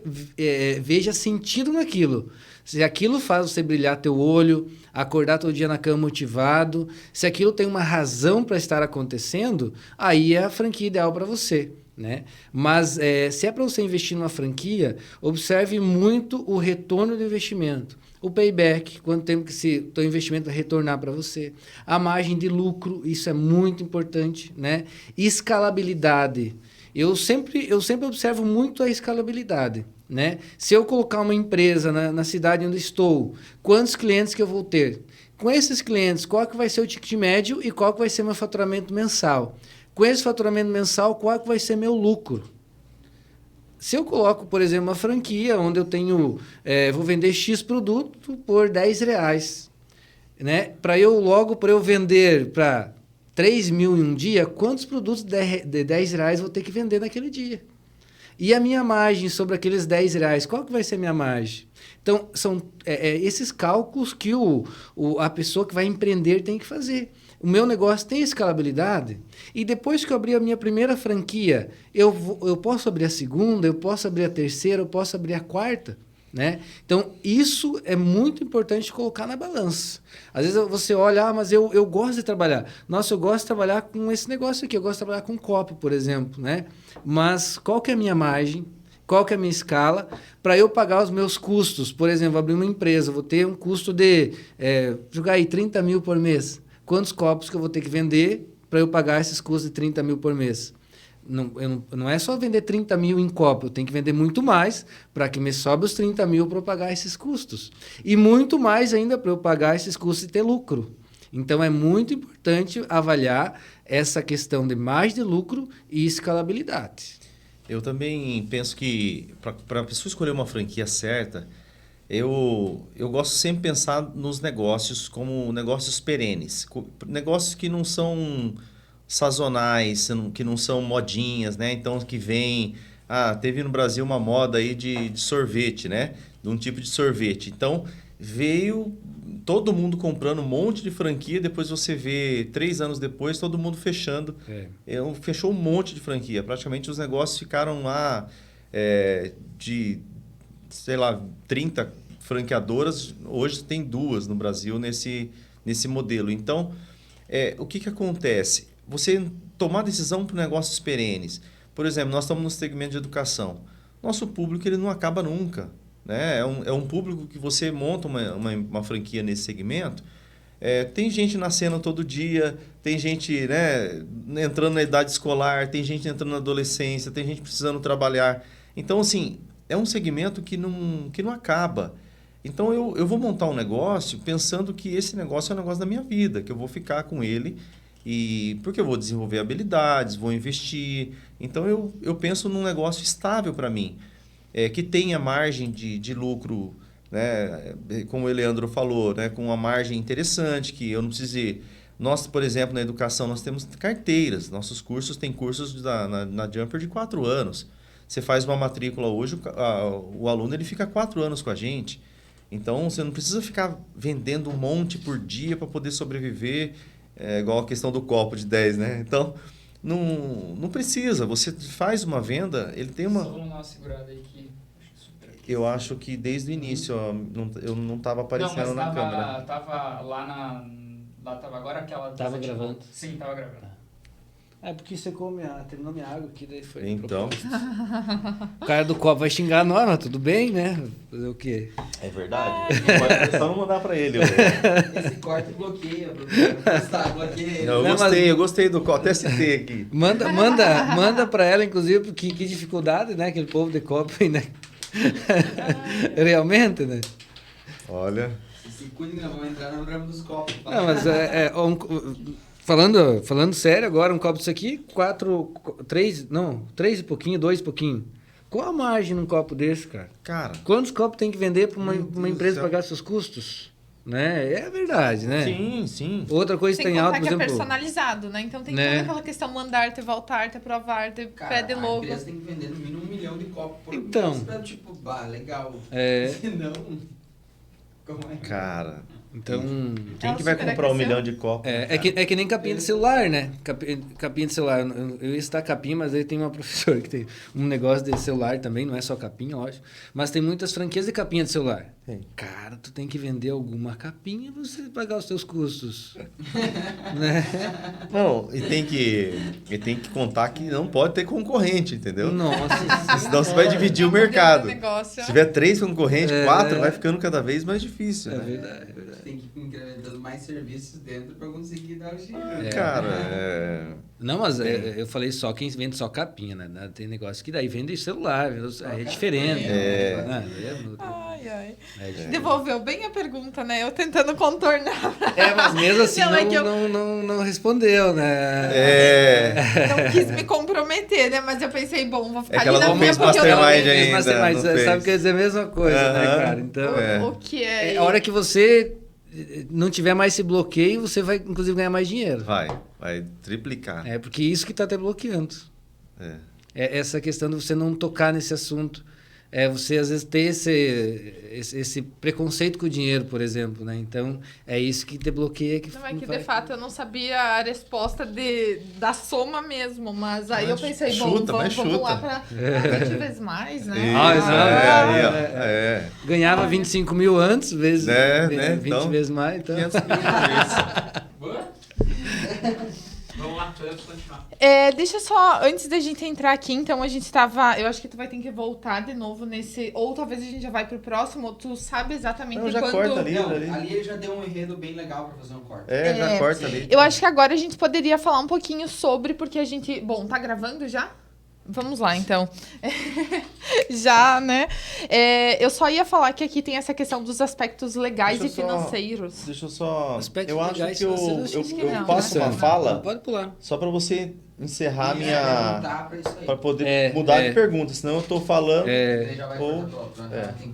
Speaker 2: veja sentido naquilo. Se aquilo faz você brilhar teu olho, acordar todo dia na cama motivado, se aquilo tem uma razão para estar acontecendo, aí é a franquia ideal para você, né? Mas se é para você investir numa franquia, observe muito o retorno do investimento. O payback, quanto tempo que esse teu investimento vai retornar para você. A margem de lucro, isso é muito importante, né? Escalabilidade. Eu sempre observo muito a escalabilidade, né? Se eu colocar uma empresa na cidade onde estou, quantos clientes que eu vou ter? Com esses clientes, qual que vai ser o ticket médio e qual que vai ser meu faturamento mensal? Com esse faturamento mensal, qual que vai ser meu lucro? Se eu coloco, por exemplo, uma franquia onde eu tenho, vou vender X produto por R$10, né? Para eu vender para 3.000 em um dia, quantos produtos de R$10 vou ter que vender naquele dia? E a minha margem sobre aqueles R$10, qual que vai ser a minha margem? Então, são esses cálculos que a pessoa que vai empreender tem que fazer. O meu negócio tem escalabilidade e depois que eu abrir a minha primeira franquia, eu posso abrir a segunda, eu posso abrir a terceira, eu posso abrir a quarta, né? Então, isso é muito importante colocar na balança. Às vezes você olha, mas eu gosto de trabalhar. Nossa, eu gosto de trabalhar com esse negócio aqui, eu gosto de trabalhar com copo, por exemplo, né? Mas qual que é a minha margem? Qual que é a minha escala para eu pagar os meus custos? Por exemplo, abrir uma empresa, vou ter um custo de, jogar aí 30 mil por mês. Quantos copos que eu vou ter que vender para eu pagar esses custos de 30 mil por mês? Não é só vender 30 mil em copo, eu tenho que vender muito mais para que me sobe os 30 mil para eu pagar esses custos. E muito mais ainda para eu pagar esses custos e ter lucro. Então, é muito importante avaliar essa questão de margem de lucro e escalabilidade.
Speaker 3: Eu também penso que para a pessoa escolher uma franquia certa, eu gosto sempre de pensar nos negócios como negócios perenes. Negócios que não são sazonais, que não são modinhas, né? Então, que vem... teve no Brasil uma moda aí de sorvete, né? De um tipo de sorvete. Então, veio todo mundo comprando um monte de franquia, depois você vê 3 anos depois todo mundo fechando. Fechou um monte de franquia. Praticamente os negócios ficaram lá de, sei lá, 30 franqueadoras. Hoje tem 2 no Brasil nesse modelo. Então, o que acontece? Você tomar decisão para negócios perenes. Por exemplo, nós estamos no segmento de educação. Nosso público ele não acaba nunca. Né? É um público que você monta uma franquia nesse segmento. Tem gente nascendo todo dia, tem gente, né, entrando na idade escolar, tem gente entrando na adolescência, tem gente precisando trabalhar. Então, assim, é um segmento que não acaba. Então, eu vou montar um negócio pensando que esse negócio é um negócio da minha vida, que eu vou ficar com ele, porque eu vou desenvolver habilidades, vou investir. Então, eu penso num negócio estável para mim. Que tenha margem de lucro, né, como o Eleandro falou, né, com uma margem interessante, que eu não precise... Nós, por exemplo, na educação, nós temos carteiras. Nossos cursos têm cursos na Jumper de 4 anos. Você faz uma matrícula hoje, o aluno ele fica 4 anos com a gente. Então, você não precisa ficar vendendo um monte por dia para poder sobreviver, igual a questão do copo de 10, né? Então... Não precisa. Você faz uma venda, ele tem uma...
Speaker 4: Só vamos dar uma segurada aí que...
Speaker 3: Eu acho que desde o início eu não estava aparecendo na câmera.
Speaker 4: Tava lá tava agora aquela...
Speaker 2: Tava gravando.
Speaker 4: Sim, tava gravando.
Speaker 2: Porque você terminou minha água aqui, daí foi...
Speaker 3: Então...
Speaker 2: O cara do copo vai xingar nós, mas tudo bem, né? Fazer o quê?
Speaker 3: É verdade. Pode só não mandar para ele.
Speaker 5: Esse corte bloqueia. Bloqueia.
Speaker 3: Eu gostei do copo. Até citei aqui.
Speaker 2: Manda para ela, inclusive, que dificuldade, né? Aquele povo de copo, né? Realmente, né?
Speaker 3: Olha...
Speaker 5: Se cuide, nós vamos entrar no programa dos copos.
Speaker 2: Não, mas falando sério agora, um copo disso aqui, 3 e pouquinho, 2 e pouquinho. Qual a margem num copo desse, cara?
Speaker 3: Cara...
Speaker 2: Quantos copos tem que vender para uma empresa pagar seus custos? Né? É verdade, né?
Speaker 3: Sim.
Speaker 2: Outra coisa
Speaker 1: Sem
Speaker 2: tem
Speaker 1: contar
Speaker 2: alto, por
Speaker 1: que é
Speaker 2: exemplo...
Speaker 1: personalizado, né? Então tem
Speaker 2: né?
Speaker 1: toda aquela questão mandar-te, voltar-te, provar-te, pé de
Speaker 5: A
Speaker 1: logo.
Speaker 5: empresa tem que vender no mínimo 1 milhão de copos por
Speaker 2: Então.
Speaker 5: mês pra, tipo, legal. Senão... Como é?
Speaker 3: Cara...
Speaker 2: Então...
Speaker 3: Quem
Speaker 1: Ela
Speaker 3: que vai
Speaker 1: super
Speaker 3: comprar 1
Speaker 1: aqueceu.
Speaker 3: milhão de copos?
Speaker 2: É que nem capinha de celular, né? Capinha de celular. Eu ia citar capinha, mas aí tem uma professora que tem um negócio de celular também, não é só capinha, lógico. Mas tem muitas franquias de capinha de celular.
Speaker 3: Sim.
Speaker 2: Cara, tu tem que vender alguma capinha pra você pagar os teus custos. Né?
Speaker 3: Não, e tem que contar que não pode ter concorrente, entendeu?
Speaker 2: Nossa.
Speaker 3: Senão você vai dividir o mercado.
Speaker 1: Negócio.
Speaker 3: Se tiver 3 concorrentes, 4, vai ficando cada vez mais difícil.
Speaker 2: É
Speaker 3: né?
Speaker 2: verdade.
Speaker 5: Tem que ir incrementando mais serviços dentro pra conseguir dar o giro.
Speaker 3: Cara,
Speaker 2: Não, mas eu falei só quem vende só capinha, né? Tem negócio que daí vende celular, é diferente.
Speaker 1: Ai. Devolveu bem a pergunta, né? Eu tentando contornar.
Speaker 2: Mas mesmo assim
Speaker 1: Não, é que eu-
Speaker 2: não respondeu, né?
Speaker 1: Não quis me comprometer, né? Mas eu pensei, bom, vou ficar
Speaker 3: É que
Speaker 1: ali
Speaker 3: ela
Speaker 1: na
Speaker 3: não
Speaker 1: minha
Speaker 3: fez
Speaker 1: porque eu não...
Speaker 3: mastermind ainda.
Speaker 2: Mas
Speaker 3: não fez.
Speaker 2: sabe que quer dizer a mesma coisa, né,
Speaker 3: Aham.
Speaker 2: cara? Então,
Speaker 1: O que é...
Speaker 2: a hora que você não tiver mais esse bloqueio, você vai, inclusive, ganhar mais dinheiro.
Speaker 3: Vai triplicar.
Speaker 2: É porque isso que está te bloqueando. É essa questão de você não tocar nesse assunto. Você, às vezes, ter esse preconceito com o dinheiro, por exemplo, né? Então, é isso que te bloqueia.
Speaker 1: Não, é que de fato eu não sabia a resposta da soma mesmo, mas aí eu pensei,
Speaker 3: chuta,
Speaker 1: bom,
Speaker 3: mas
Speaker 1: vamos
Speaker 3: chuta.
Speaker 1: lá para 20 vezes mais, né?
Speaker 3: Isso,
Speaker 2: Ganhava 25 mil antes, vezes 20
Speaker 3: então,
Speaker 2: vezes mais. Então.
Speaker 3: 500 mil
Speaker 4: Boa? Vamos lá, podemos continuar.
Speaker 1: Deixa só, antes da gente entrar aqui, então a gente tava... Eu acho que tu vai ter que voltar de novo nesse... Ou talvez a gente já vai pro próximo, ou tu sabe exatamente
Speaker 3: Não, já
Speaker 1: quando...
Speaker 3: corta ali.
Speaker 5: Não, ali ele já deu um enredo bem legal pra fazer um corte.
Speaker 3: Já corta ali.
Speaker 1: Eu acho que agora a gente poderia falar um pouquinho sobre, porque a gente... Bom, tá gravando já? Vamos lá, então. Já, né? Eu só ia falar que aqui tem essa questão dos aspectos legais e financeiros.
Speaker 3: Deixa eu só...
Speaker 2: Aspectos
Speaker 3: eu acho
Speaker 2: legais
Speaker 3: que eu
Speaker 2: financeiros, acho que
Speaker 3: eu
Speaker 1: não.
Speaker 3: passo uma
Speaker 2: Não,
Speaker 3: fala
Speaker 2: pode pular.
Speaker 3: só para você encerrar
Speaker 5: E
Speaker 3: minha...
Speaker 5: perguntar pra isso aí.
Speaker 3: Para poder mudar de pergunta, senão eu tô falando...
Speaker 5: Daí já vai
Speaker 3: ou-
Speaker 5: cortar pronto. Tem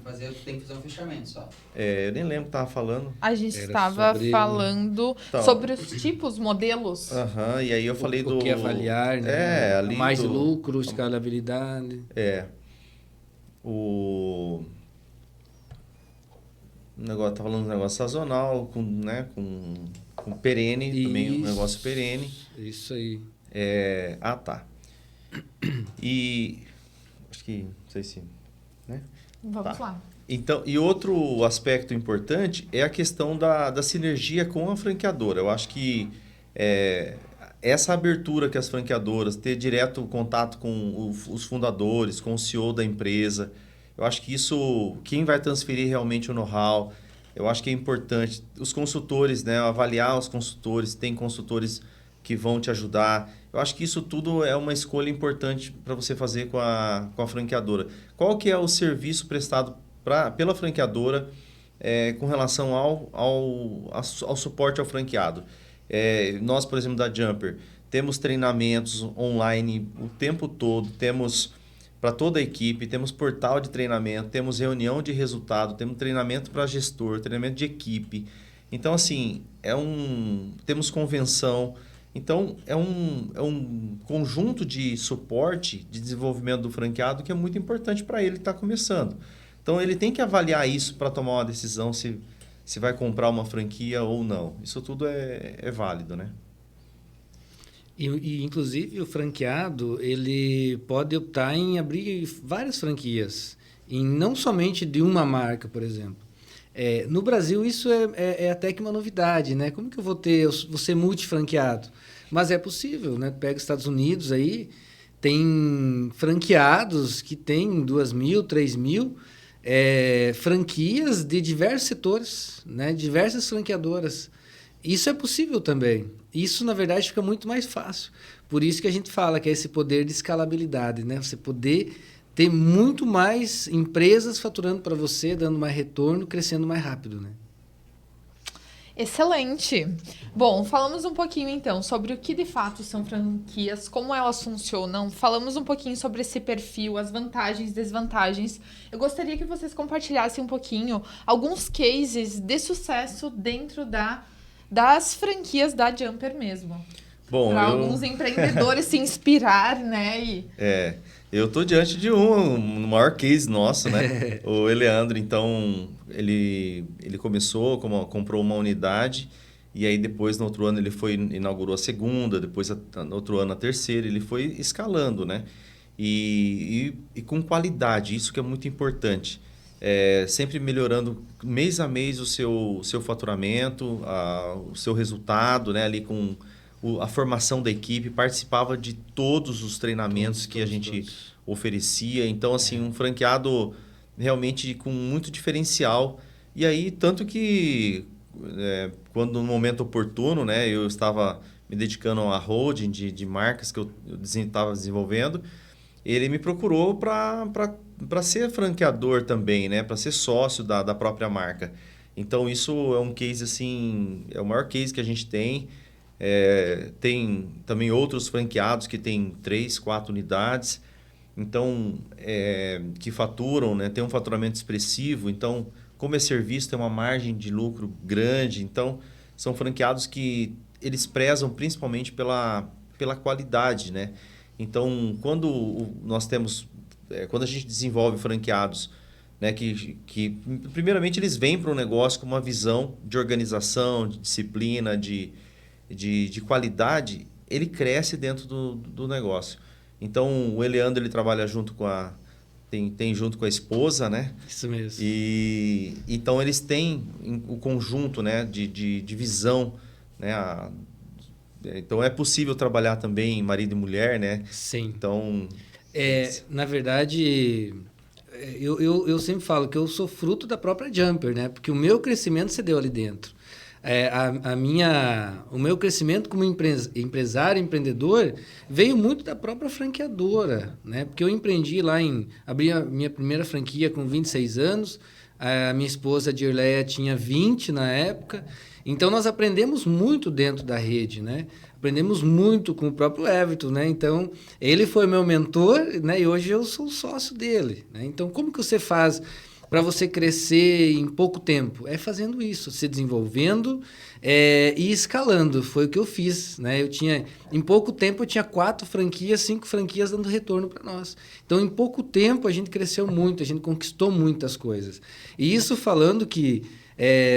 Speaker 5: que fazer um fechamento só.
Speaker 3: eu nem lembro o que tava falando.
Speaker 1: A gente
Speaker 2: Era
Speaker 1: estava
Speaker 2: sobre-
Speaker 1: falando
Speaker 3: Então.
Speaker 1: sobre os tipos, modelos.
Speaker 3: E aí eu falei do...
Speaker 2: O que avaliar, né?
Speaker 3: ali
Speaker 2: Mais
Speaker 3: do-
Speaker 2: lucro, escalabilidade.
Speaker 3: negócio, tá falando de um negócio sazonal, né, com perene, também um negócio perene.
Speaker 2: Isso aí.
Speaker 3: Tá. E acho que, não sei se, né?
Speaker 1: Vamos lá.
Speaker 3: Então, e outro aspecto importante é a questão da sinergia com a franqueadora. Eu acho que essa abertura que as franqueadoras, ter direto contato com os fundadores, com o CEO da empresa, eu acho que isso, quem vai transferir realmente o know-how, eu acho que é importante. Os consultores, né, avaliar os consultores, tem consultores que vão te ajudar. Eu acho que isso tudo é uma escolha importante para você fazer com a franqueadora. Qual que é o serviço prestado pela franqueadora com relação ao suporte ao franqueado? Nós, por exemplo, da Jumper, temos treinamentos online o tempo todo, temos para toda a equipe, temos portal de treinamento, temos reunião de resultado, temos treinamento para gestor, treinamento de equipe. Então, assim, temos convenção. Então, é um conjunto de suporte, de desenvolvimento do franqueado que é muito importante para ele que está começando. Então, ele tem que avaliar isso para tomar uma decisão se vai comprar uma franquia ou não. Isso tudo é válido, né?
Speaker 2: E, inclusive, o franqueado ele pode optar em abrir várias franquias, e não somente de uma marca, por exemplo. No Brasil, isso é até que uma novidade, né? Como que eu vou ser multifranqueado? Mas é possível, né? Pega os Estados Unidos aí, tem franqueados que têm 2.000, 3.000 franquias de diversos setores, né? Diversas franqueadoras. Isso é possível também. Isso, na verdade, fica muito mais fácil. Por isso que a gente fala que é esse poder de escalabilidade, né? Você poder ter muito mais empresas faturando para você, dando mais retorno, crescendo mais rápido, né?
Speaker 1: Excelente. Bom, falamos um pouquinho então sobre o que de fato são franquias, como elas funcionam, falamos um pouquinho sobre esse perfil, as vantagens e desvantagens. Eu gostaria que vocês compartilhassem um pouquinho alguns cases de sucesso dentro das franquias da Jumper mesmo.
Speaker 3: Bom,
Speaker 1: para alguns empreendedores se inspirar, né?
Speaker 3: Eu estou diante de um maior case nosso, né? O Eleandro, então, ele começou, comprou uma unidade, e aí depois, no outro ano, ele inaugurou a segunda, depois, no outro ano, a terceira, ele foi escalando, né? E com qualidade, isso que é muito importante. Sempre melhorando mês a mês o seu faturamento, o seu resultado, né? Ali com a formação da equipe, participava de todos os treinamentos que a gente oferecia. Então, assim, um franqueado realmente com muito diferencial. E aí, tanto que quando no momento oportuno, né, eu estava me dedicando a holding de marcas que eu estava desenvolvendo, ele me procurou para ser franqueador também, né, para ser sócio da própria marca. Então, isso é um case, assim, é o maior case que a gente tem. Tem também outros franqueados que têm 3, 4 unidades, então, que faturam, né? Tem um faturamento expressivo. Então, como é serviço, tem uma margem de lucro grande. Então, são franqueados que eles prezam principalmente pela qualidade, né? Então, quando a gente desenvolve franqueados, né, que primeiramente eles vêm para o negócio com uma visão de organização, de disciplina, de qualidade, ele cresce dentro do negócio. Então, o Eleandro, ele trabalha junto tem junto com a esposa, né?
Speaker 2: Isso mesmo.
Speaker 3: E então, eles têm o conjunto, né, de visão, né? Então, é possível trabalhar também marido e mulher, né?
Speaker 2: Sim.
Speaker 3: Então...
Speaker 2: na verdade, eu sempre falo que eu sou fruto da própria Jumper, né? Porque o meu crescimento se deu ali dentro. O meu crescimento como empresário, empreendedor, veio muito da própria franqueadora, né? Porque eu abri a minha primeira franquia com 26 anos, a minha esposa Dirleia tinha 20 na época, então nós aprendemos muito dentro da rede, né? Aprendemos muito com o próprio Everton, né? Então, ele foi meu mentor, né? E hoje eu sou sócio dele, né? Então, como que você faz para você crescer em pouco tempo? É fazendo isso, se desenvolvendo e escalando. Foi o que eu fiz, né? Em pouco tempo, eu tinha 4 franquias, 5 franquias dando retorno para nós. Então, em pouco tempo, a gente cresceu muito, a gente conquistou muitas coisas. E isso falando que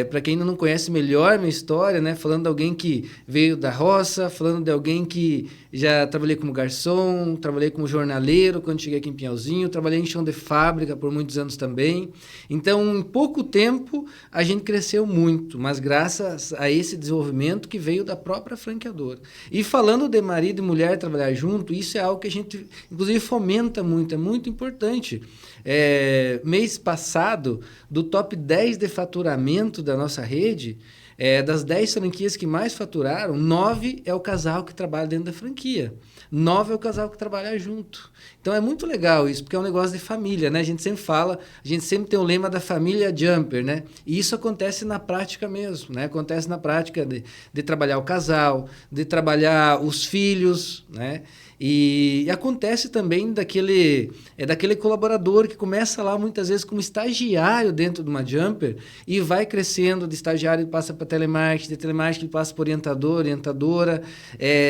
Speaker 2: Para quem ainda não conhece melhor minha história, né? Falando de alguém que veio da roça, falando de alguém que já trabalhei como garçom, trabalhei como jornaleiro quando cheguei aqui em Pinhalzinho, trabalhei em chão de fábrica por muitos anos também. Então, em pouco tempo, a gente cresceu muito, mas graças a esse desenvolvimento que veio da própria franqueadora. E falando de marido e mulher trabalhar junto, isso é algo que a gente, inclusive, fomenta muito, é muito importante. Mês passado, do top 10 de faturamento da nossa rede, das 10 franquias que mais faturaram, 9 é o casal que trabalha dentro da franquia. 9 é o casal que trabalha junto. Então é muito legal isso, porque é um negócio de família, né? A gente sempre fala, a gente sempre tem o lema da família Jumper, né? E isso acontece na prática mesmo, né? Acontece na prática de trabalhar o casal, de trabalhar os filhos, né? E acontece também daquele colaborador que começa lá muitas vezes como estagiário dentro de uma Jumper e vai crescendo, de estagiário ele passa para telemarketing, de telemarketing ele passa para orientador, orientadora,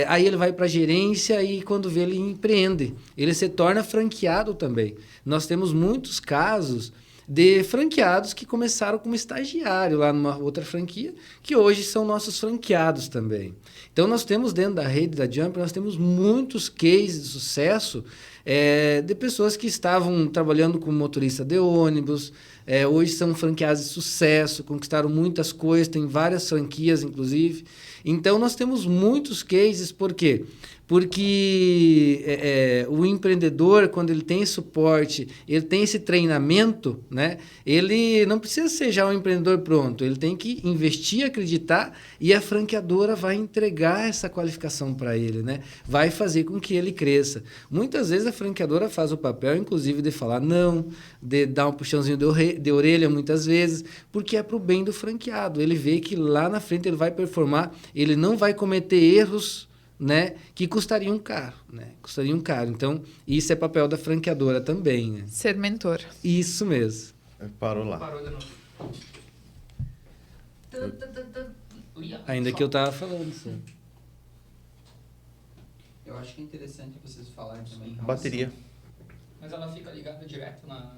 Speaker 2: aí ele vai para gerência e quando vê ele empreende, ele se torna franqueado também. Nós temos muitos casos de franqueados que começaram como estagiário lá numa outra franquia, que hoje são nossos franqueados também. Então, nós temos dentro da rede da Jumper, nós temos muitos cases de sucesso de pessoas que estavam trabalhando como motorista de ônibus, hoje são franqueados de sucesso, conquistaram muitas coisas, tem várias franquias, inclusive. Então, nós temos muitos cases, por quê? Porque o empreendedor, quando ele tem suporte, ele tem esse treinamento, né? Ele não precisa ser já um empreendedor pronto, ele tem que investir, acreditar e a franqueadora vai entregar essa qualificação para ele, né? Vai fazer com que ele cresça. Muitas vezes a franqueadora faz o papel, inclusive, de falar não, de dar um puxãozinho de orelha muitas vezes, porque é para o bem do franqueado. Ele vê que lá na frente ele vai performar, ele não vai cometer erros, né, que custariam caro, né? Custariam caro. Então, isso é papel da franqueadora também, né?
Speaker 1: Ser mentor.
Speaker 2: Isso mesmo.
Speaker 3: Parou lá.
Speaker 4: Parou de novo.
Speaker 2: Ainda que eu tava falando, sim.
Speaker 5: Eu acho que é interessante vocês falarem também. em relação-
Speaker 3: Bateria.
Speaker 4: Mas ela fica ligada direto na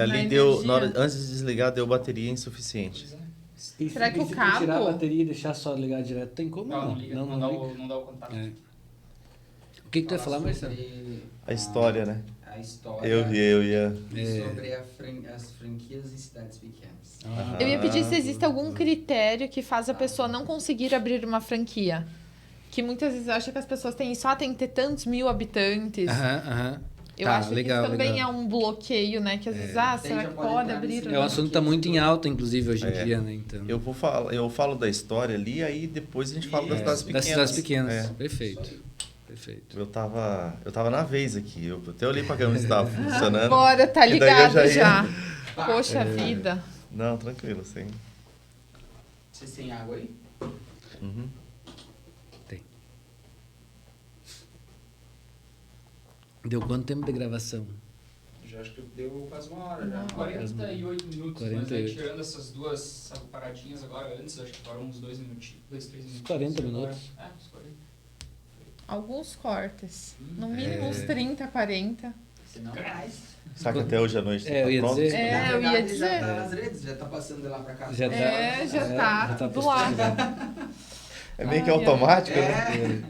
Speaker 3: Ali deu, antes de desligar, deu bateria insuficiente.
Speaker 4: Pois é.
Speaker 1: Será que o
Speaker 2: Se
Speaker 1: cabo-
Speaker 2: tirar a bateria e deixar só ligar direto, tem como?
Speaker 4: Não liga,
Speaker 2: Não liga.
Speaker 4: não dá o contato.
Speaker 2: O que tu ia falar, Marcelo?
Speaker 5: sobre
Speaker 3: A história, né?
Speaker 5: A história.
Speaker 3: Eu ia.
Speaker 5: E sobre as franquias em cidades pequenas.
Speaker 1: Eu ia pedir se existe algum critério que faz a pessoa não conseguir abrir uma franquia. Que muitas vezes eu acho que as pessoas têm isso, tem que ter tantos mil habitantes.
Speaker 2: Aham.
Speaker 1: Eu
Speaker 2: Tá,
Speaker 1: acho
Speaker 2: legal,
Speaker 1: que isso também
Speaker 2: legal.
Speaker 1: é um bloqueio, né? Que às vezes, será
Speaker 5: já
Speaker 1: que
Speaker 5: pode
Speaker 1: pode
Speaker 5: entrar
Speaker 1: abrir?
Speaker 5: nesse
Speaker 2: É um assunto que está muito em alta, inclusive, hoje em dia, né? Então,
Speaker 3: Eu falo da história ali, aí depois a gente fala das cidades pequenas.
Speaker 2: das cidades pequenas.
Speaker 3: É.
Speaker 2: Perfeito. Perfeito.
Speaker 3: Eu tava na vez aqui. Eu até olhei pra câmera se estava funcionando.
Speaker 1: Agora tá
Speaker 3: E daí eu
Speaker 1: ligado
Speaker 3: já ia-
Speaker 1: já. Poxa vida.
Speaker 3: Não, tranquilo, sim.
Speaker 5: Vocês têm água aí?
Speaker 3: Uhum.
Speaker 2: Deu quanto tempo de gravação?
Speaker 5: Já acho que deu quase uma hora já.
Speaker 4: 48 minutos, mas
Speaker 2: 48.
Speaker 4: aí tirando essas duas paradinhas agora, antes acho que foram uns 2 minutinhos, 3 minutos.
Speaker 2: 40
Speaker 4: Agora-
Speaker 2: minutos.
Speaker 4: uns 40.
Speaker 1: Alguns cortes. No mínimo uns 30, 40.
Speaker 5: Se não mais.
Speaker 3: Será que até hoje à noite
Speaker 2: eu ia
Speaker 3: pronto?
Speaker 2: dizer.
Speaker 1: É,
Speaker 5: Na
Speaker 1: eu ia
Speaker 5: verdade,
Speaker 1: dizer.
Speaker 5: Já tá nas redes, já tá passando de lá pra cá.
Speaker 2: Já tá.
Speaker 1: Já tá tudo lá.
Speaker 3: É meio que
Speaker 1: Ai,
Speaker 3: automático, né?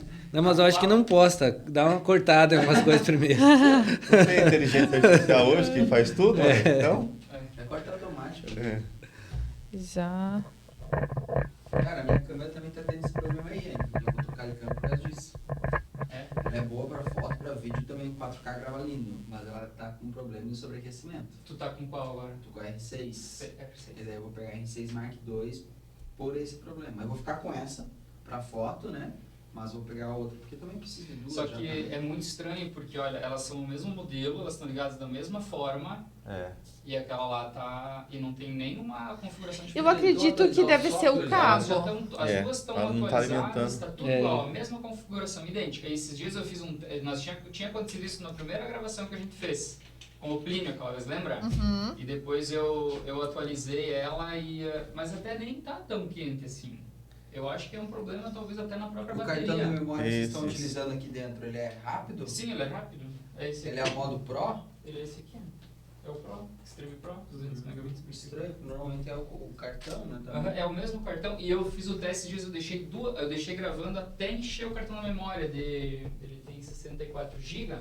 Speaker 5: É.
Speaker 2: Não, mas eu acho que não posta. Dá uma cortada em algumas coisas primeiro.
Speaker 3: Não tem inteligência artificial hoje que faz tudo, né? Então.
Speaker 5: É corte automático.
Speaker 3: É.
Speaker 1: Já.
Speaker 5: Cara, minha câmera também tá tendo esse problema aí, hein? Eu vou trocar de câmera por causa disso.
Speaker 4: É.
Speaker 5: É boa pra foto, pra vídeo também, 4K grava lindo. Mas ela tá com problema de sobreaquecimento.
Speaker 4: Tu tá com qual agora?
Speaker 5: Tô com a R6.
Speaker 4: É,
Speaker 5: E daí eu vou pegar a R6 Mark II por esse problema. Eu vou ficar com essa pra foto, né? Mas vou pegar a outra, porque também preciso de duas.
Speaker 4: Só
Speaker 5: já
Speaker 4: que
Speaker 5: tá.
Speaker 4: é muito estranho, porque olha, elas são o mesmo modelo, elas estão ligadas da mesma forma,
Speaker 3: É.
Speaker 4: e aquela lá tá. E não tem nenhuma configuração diferente.
Speaker 1: Eu acredito que deve ser o
Speaker 4: Elas já
Speaker 1: cabo.
Speaker 4: tão- as
Speaker 3: É,
Speaker 4: duas estão
Speaker 3: ela não tá
Speaker 4: atualizadas,
Speaker 3: alimentando.
Speaker 4: tá tudo
Speaker 2: É.
Speaker 4: igual, a mesma configuração, idêntica. E esses dias eu fiz tinha acontecido isso na primeira gravação que a gente fez, com o Plínio aquela vez, lembra?
Speaker 1: Uhum.
Speaker 4: E depois eu atualizei ela, mas até nem tá tão quente assim. Eu acho que é um problema talvez até na própria
Speaker 5: O
Speaker 4: bateria.
Speaker 5: cartão de memória que vocês
Speaker 3: Isso,
Speaker 5: estão
Speaker 3: isso.
Speaker 5: utilizando aqui dentro, ele é rápido?
Speaker 4: Sim, ele é rápido. É esse
Speaker 5: Ele
Speaker 4: aqui.
Speaker 5: é o modo Pro?
Speaker 4: Ele é esse aqui. É o Pro, Extreme Pro, 200 megabits por segundo.
Speaker 5: Estranho, normalmente é o cartão, né?
Speaker 4: Aham, é o mesmo cartão e eu fiz o teste esses dias, eu deixei gravando até encher o cartão na memória ele tem 64 GB,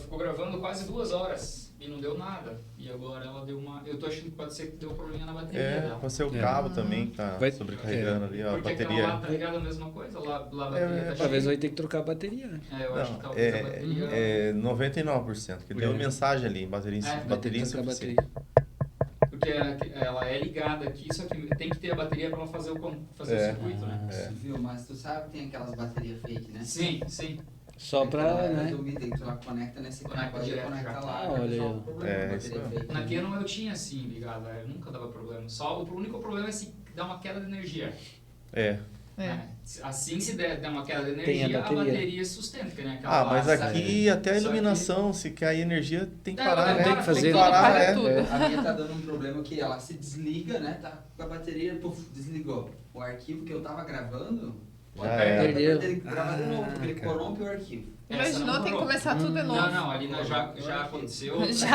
Speaker 4: ficou gravando quase 2 horas e não deu nada. E agora ela deu eu tô achando que pode ser que deu problema na bateria dela.
Speaker 3: Pode ser o cabo também que tá
Speaker 2: Vai-
Speaker 3: sobrecarregando ali, a
Speaker 4: Porque
Speaker 3: bateria.
Speaker 4: lá tá ligado a mesma coisa, lá a bateria tá
Speaker 2: Talvez
Speaker 4: cheia.
Speaker 2: vai ter que trocar a bateria, né?
Speaker 4: Eu acho que
Speaker 3: Não,
Speaker 4: talvez a bateria...
Speaker 3: é 99%, que deu
Speaker 2: É.
Speaker 3: mensagem ali, bateria,
Speaker 4: É, vai
Speaker 3: bateria
Speaker 2: Vai ter que trocar a
Speaker 3: insuficiente.
Speaker 4: Porque ela é ligada aqui, só que tem que ter a bateria para ela fazer o circuito, né?
Speaker 5: Viu? Mas tu sabe que tem aquelas baterias fake, né?
Speaker 4: Sim, sim.
Speaker 2: Só pra,
Speaker 5: Então,
Speaker 2: né?
Speaker 5: resolvi, daí tu lá conecta nesse
Speaker 4: Conecta
Speaker 5: cabo aí,
Speaker 4: direto
Speaker 5: conecta
Speaker 4: já.
Speaker 5: lá.
Speaker 2: Ah, olha aí,
Speaker 5: resolve
Speaker 2: ó.
Speaker 5: o problema
Speaker 3: É,
Speaker 5: da
Speaker 3: isso
Speaker 5: bateria
Speaker 3: mesmo.
Speaker 5: fake.
Speaker 4: Na Canon eu tinha assim ligado, nunca dava problema. Só o único problema é se dá uma queda de energia.
Speaker 3: É.
Speaker 4: Assim se der uma queda de
Speaker 2: Tem a
Speaker 4: energia, a
Speaker 2: bateria.
Speaker 4: bateria sustenta, que nem aquela
Speaker 3: Ah, mas
Speaker 4: lá,
Speaker 3: aqui até a
Speaker 4: Só que-
Speaker 3: iluminação, se cair energia, tem que
Speaker 4: Não,
Speaker 3: parar,
Speaker 4: não,
Speaker 3: né?
Speaker 2: tem que fazer.
Speaker 3: Tem que
Speaker 1: Tudo
Speaker 3: parar,
Speaker 1: para
Speaker 3: né?
Speaker 1: tudo.
Speaker 5: A minha tá dando um problema que ela se desliga, né? Tá com a bateria, puf, desligou. O arquivo que eu tava gravando,
Speaker 3: Já era.
Speaker 2: Perdeu.
Speaker 5: Vai ter que gravar de novo, porque ele
Speaker 2: cara.
Speaker 5: corrompe o arquivo.
Speaker 1: Imaginou, tem que começar tudo de novo.
Speaker 4: Não, ali já aconteceu.
Speaker 5: Por isso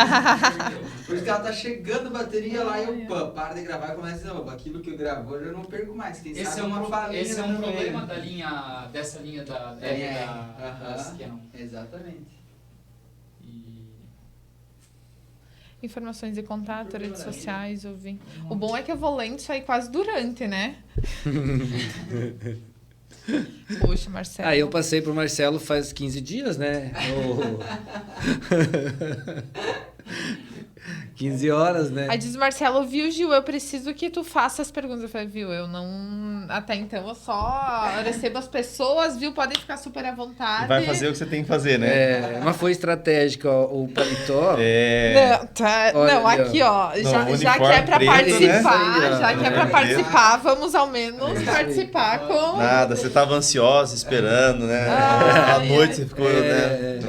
Speaker 5: que ela tá chegando a bateria lá e eu para de gravar e começa de novo. Aquilo que eu gravou eu já não perco mais. Quem
Speaker 4: Esse
Speaker 5: sabe
Speaker 4: é um,
Speaker 5: uma falinha
Speaker 4: esse é um
Speaker 5: no meio.
Speaker 4: problema dessa linha da
Speaker 5: Aham.
Speaker 4: Canon.
Speaker 5: Exatamente.
Speaker 4: E...
Speaker 1: Informações de contato, redes sociais, ouvir. O bom é que eu vou lendo isso aí quase durante, né? Poxa, Marcelo.
Speaker 2: Ah, eu passei pro Marcelo faz 15 dias, né? 15 horas, né?
Speaker 1: Aí diz Marcelo, viu, Gil, eu preciso que tu faça as perguntas. Eu falei, viu, eu não... Até então eu só recebo as pessoas, viu, podem ficar super à vontade.
Speaker 3: Vai fazer o que você tem que fazer, né?
Speaker 2: É, mas foi estratégico, ó, o paletó.
Speaker 1: Não, tá,
Speaker 2: Olha
Speaker 1: não,
Speaker 2: ali, ó.
Speaker 1: aqui, ó,
Speaker 3: No
Speaker 1: já que
Speaker 3: uniforme
Speaker 1: é pra
Speaker 3: preto,
Speaker 1: participar,
Speaker 2: né?
Speaker 1: já que é pra
Speaker 3: É,
Speaker 1: participar, vamos ao menos participar com...
Speaker 3: Nada, você tava ansiosa, esperando, né?
Speaker 1: Ai,
Speaker 3: À noite você ficou, né?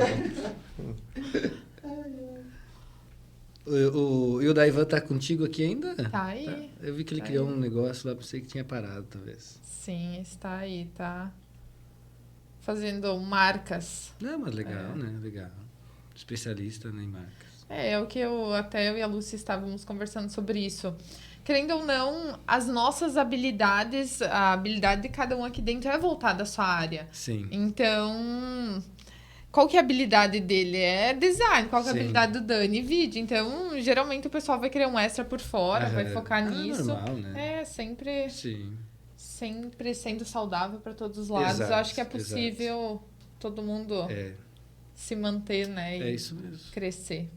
Speaker 2: E o Daivan tá contigo aqui ainda?
Speaker 1: Tá aí.
Speaker 2: Eu vi que ele
Speaker 1: Tá
Speaker 2: criou
Speaker 1: aí.
Speaker 2: um negócio lá, pensei que tinha parado, talvez.
Speaker 1: Sim, está aí, tá fazendo marcas.
Speaker 2: Não, mas legal, né? Legal. Especialista né, em marcas.
Speaker 1: É o que até eu e a Lúcia estávamos conversando sobre isso. Querendo ou não, as nossas habilidades, a habilidade de cada um aqui dentro é voltada à sua área.
Speaker 2: Sim.
Speaker 1: Então, qual que é a habilidade dele? É design. Qual que é a
Speaker 2: Sim.
Speaker 1: habilidade do Dani? Vídeo. Então, geralmente o pessoal vai querer um extra por fora, vai focar nisso.
Speaker 2: Normal, né?
Speaker 1: Sempre
Speaker 2: Sim.
Speaker 1: sendo saudável para todos os lados.
Speaker 2: Exato,
Speaker 1: Eu acho que é possível todo mundo
Speaker 2: É,
Speaker 1: se manter, né? E
Speaker 2: é isso mesmo.
Speaker 1: crescer.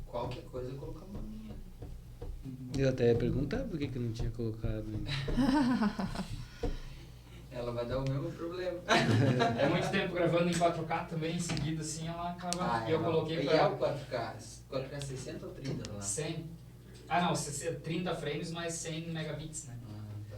Speaker 5: Qualquer coisa colocamos a minha.
Speaker 2: Eu até ia perguntar por que eu não tinha colocado ainda.
Speaker 5: Ela vai dar o mesmo problema.
Speaker 4: É muito tempo gravando em 4K também, em seguida assim ela acaba. E eu coloquei
Speaker 5: E
Speaker 4: pra
Speaker 5: é o 4K? 4K 60 ou 30 lá?
Speaker 4: 100. Ah não, 30 frames mais 100 megabits, né?
Speaker 5: Tá.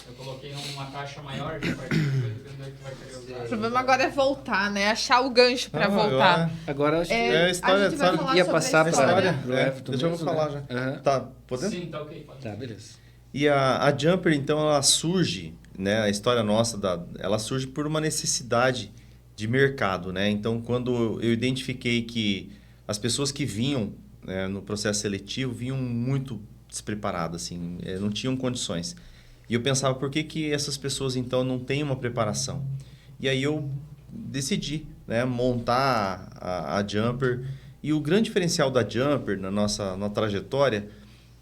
Speaker 4: Eu coloquei uma taxa maior de partir dependendo do que vai querer usar.
Speaker 1: O problema agora é voltar, né? Achar o gancho para
Speaker 3: Não,
Speaker 1: voltar.
Speaker 2: Agora eu acho que
Speaker 3: É a história,
Speaker 1: a gente vai
Speaker 3: sabe?
Speaker 1: falar
Speaker 2: ia
Speaker 1: sobre
Speaker 2: passar
Speaker 1: a
Speaker 2: pra
Speaker 1: história.
Speaker 2: pro
Speaker 3: É,
Speaker 2: Everton
Speaker 3: deixa eu
Speaker 2: mesmo,
Speaker 3: falar
Speaker 2: né?
Speaker 3: já.
Speaker 2: Aham.
Speaker 3: Tá, podendo?
Speaker 4: Sim, tá ok. Pode.
Speaker 2: Tá, beleza.
Speaker 3: E a Jumper, então, ela surge, né? A história nossa, ela surge por uma necessidade de mercado, né? Então, quando eu identifiquei que as pessoas que vinham, né, no processo seletivo vinham muito despreparadas, assim, não tinham condições. E eu pensava, por que essas pessoas, então, não têm uma preparação? E aí eu decidi, né, montar a Jumper. E o grande diferencial da Jumper na na trajetória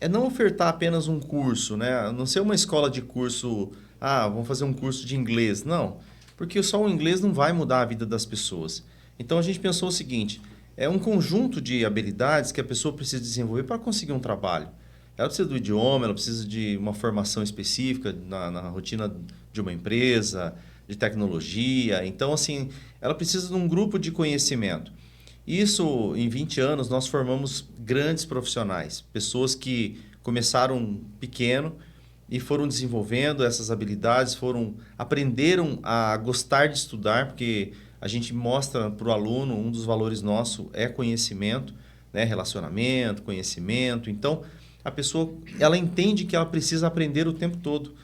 Speaker 3: é não ofertar apenas um curso, né? Não ser uma escola de curso, vamos fazer um curso de inglês. Não, porque só o inglês não vai mudar a vida das pessoas. Então, a gente pensou o seguinte, é um conjunto de habilidades que a pessoa precisa desenvolver para conseguir um trabalho. Ela precisa do idioma, ela precisa de uma formação específica na rotina de uma empresa, de tecnologia. Então, assim, ela precisa de um grupo de conhecimento. Isso, em 20 anos, nós formamos grandes profissionais, pessoas que começaram pequeno e foram desenvolvendo essas habilidades, aprenderam a gostar de estudar, porque a gente mostra para o aluno, um dos valores nossos é conhecimento, né? Relacionamento, conhecimento. Então, a pessoa ela entende que ela precisa aprender o tempo todo.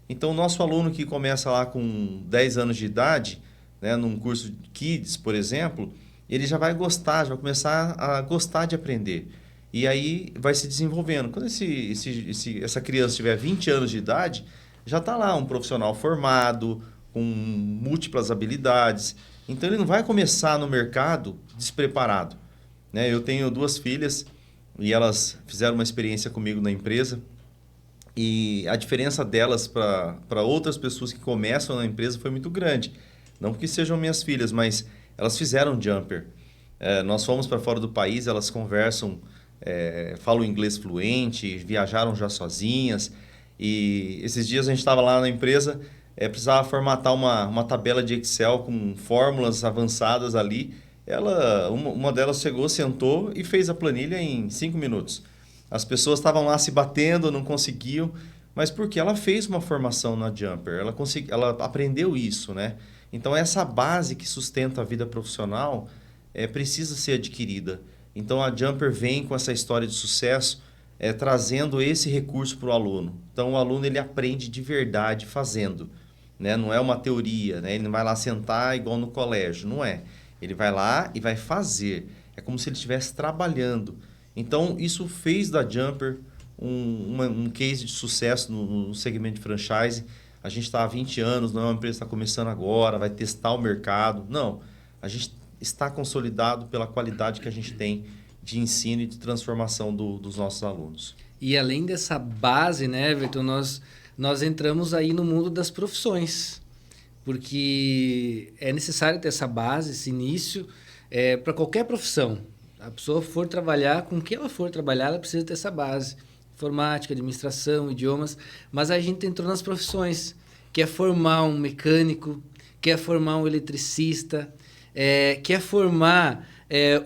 Speaker 3: Então, o nosso aluno que começa lá com 10 anos de idade, né, num curso de Kids, por exemplo, ele já vai gostar, já vai começar a gostar de aprender. E aí vai se desenvolvendo. Quando essa criança tiver 20 anos de idade, já está lá um profissional formado, com múltiplas habilidades. Então, ele não vai começar no mercado despreparado, né? Eu tenho 2 filhas e elas fizeram uma experiência comigo na empresa. E a diferença delas para outras pessoas que começam na empresa foi muito grande. Não porque sejam minhas filhas, mas elas fizeram jumper. Nós fomos para fora do país, elas conversam, falam inglês fluente, viajaram já sozinhas. E esses dias a gente estava lá na empresa, precisava formatar uma tabela de Excel com fórmulas avançadas ali. Uma delas chegou, sentou e fez a planilha em 5 minutos. As pessoas estavam lá se batendo, não conseguiam, mas porque ela fez uma formação na Jumper, ela aprendeu isso, né? Então, essa base que sustenta a vida profissional precisa ser adquirida. Então, a Jumper vem com essa história de sucesso, trazendo esse recurso para o aluno. Então, o aluno ele aprende de verdade fazendo, né? Não é uma teoria, né? Ele não vai lá sentar igual no colégio, não é. Ele vai lá e vai fazer. É como se ele estivesse trabalhando. Então, isso fez da Jumper um case de sucesso no segmento de franchise. A gente está há 20 anos, não é uma empresa que está começando agora, vai testar o mercado. Não, a gente está consolidado pela qualidade que a gente tem de ensino e de transformação dos nossos alunos.
Speaker 2: E além dessa base, né, Everton, nós entramos aí no mundo das profissões, porque é necessário ter essa base, esse início, para qualquer profissão. A pessoa for trabalhar, com o que ela for trabalhar, ela precisa ter essa base. Informática, administração, idiomas. Mas a gente entrou nas profissões. Quer formar um mecânico, quer formar um eletricista, quer formar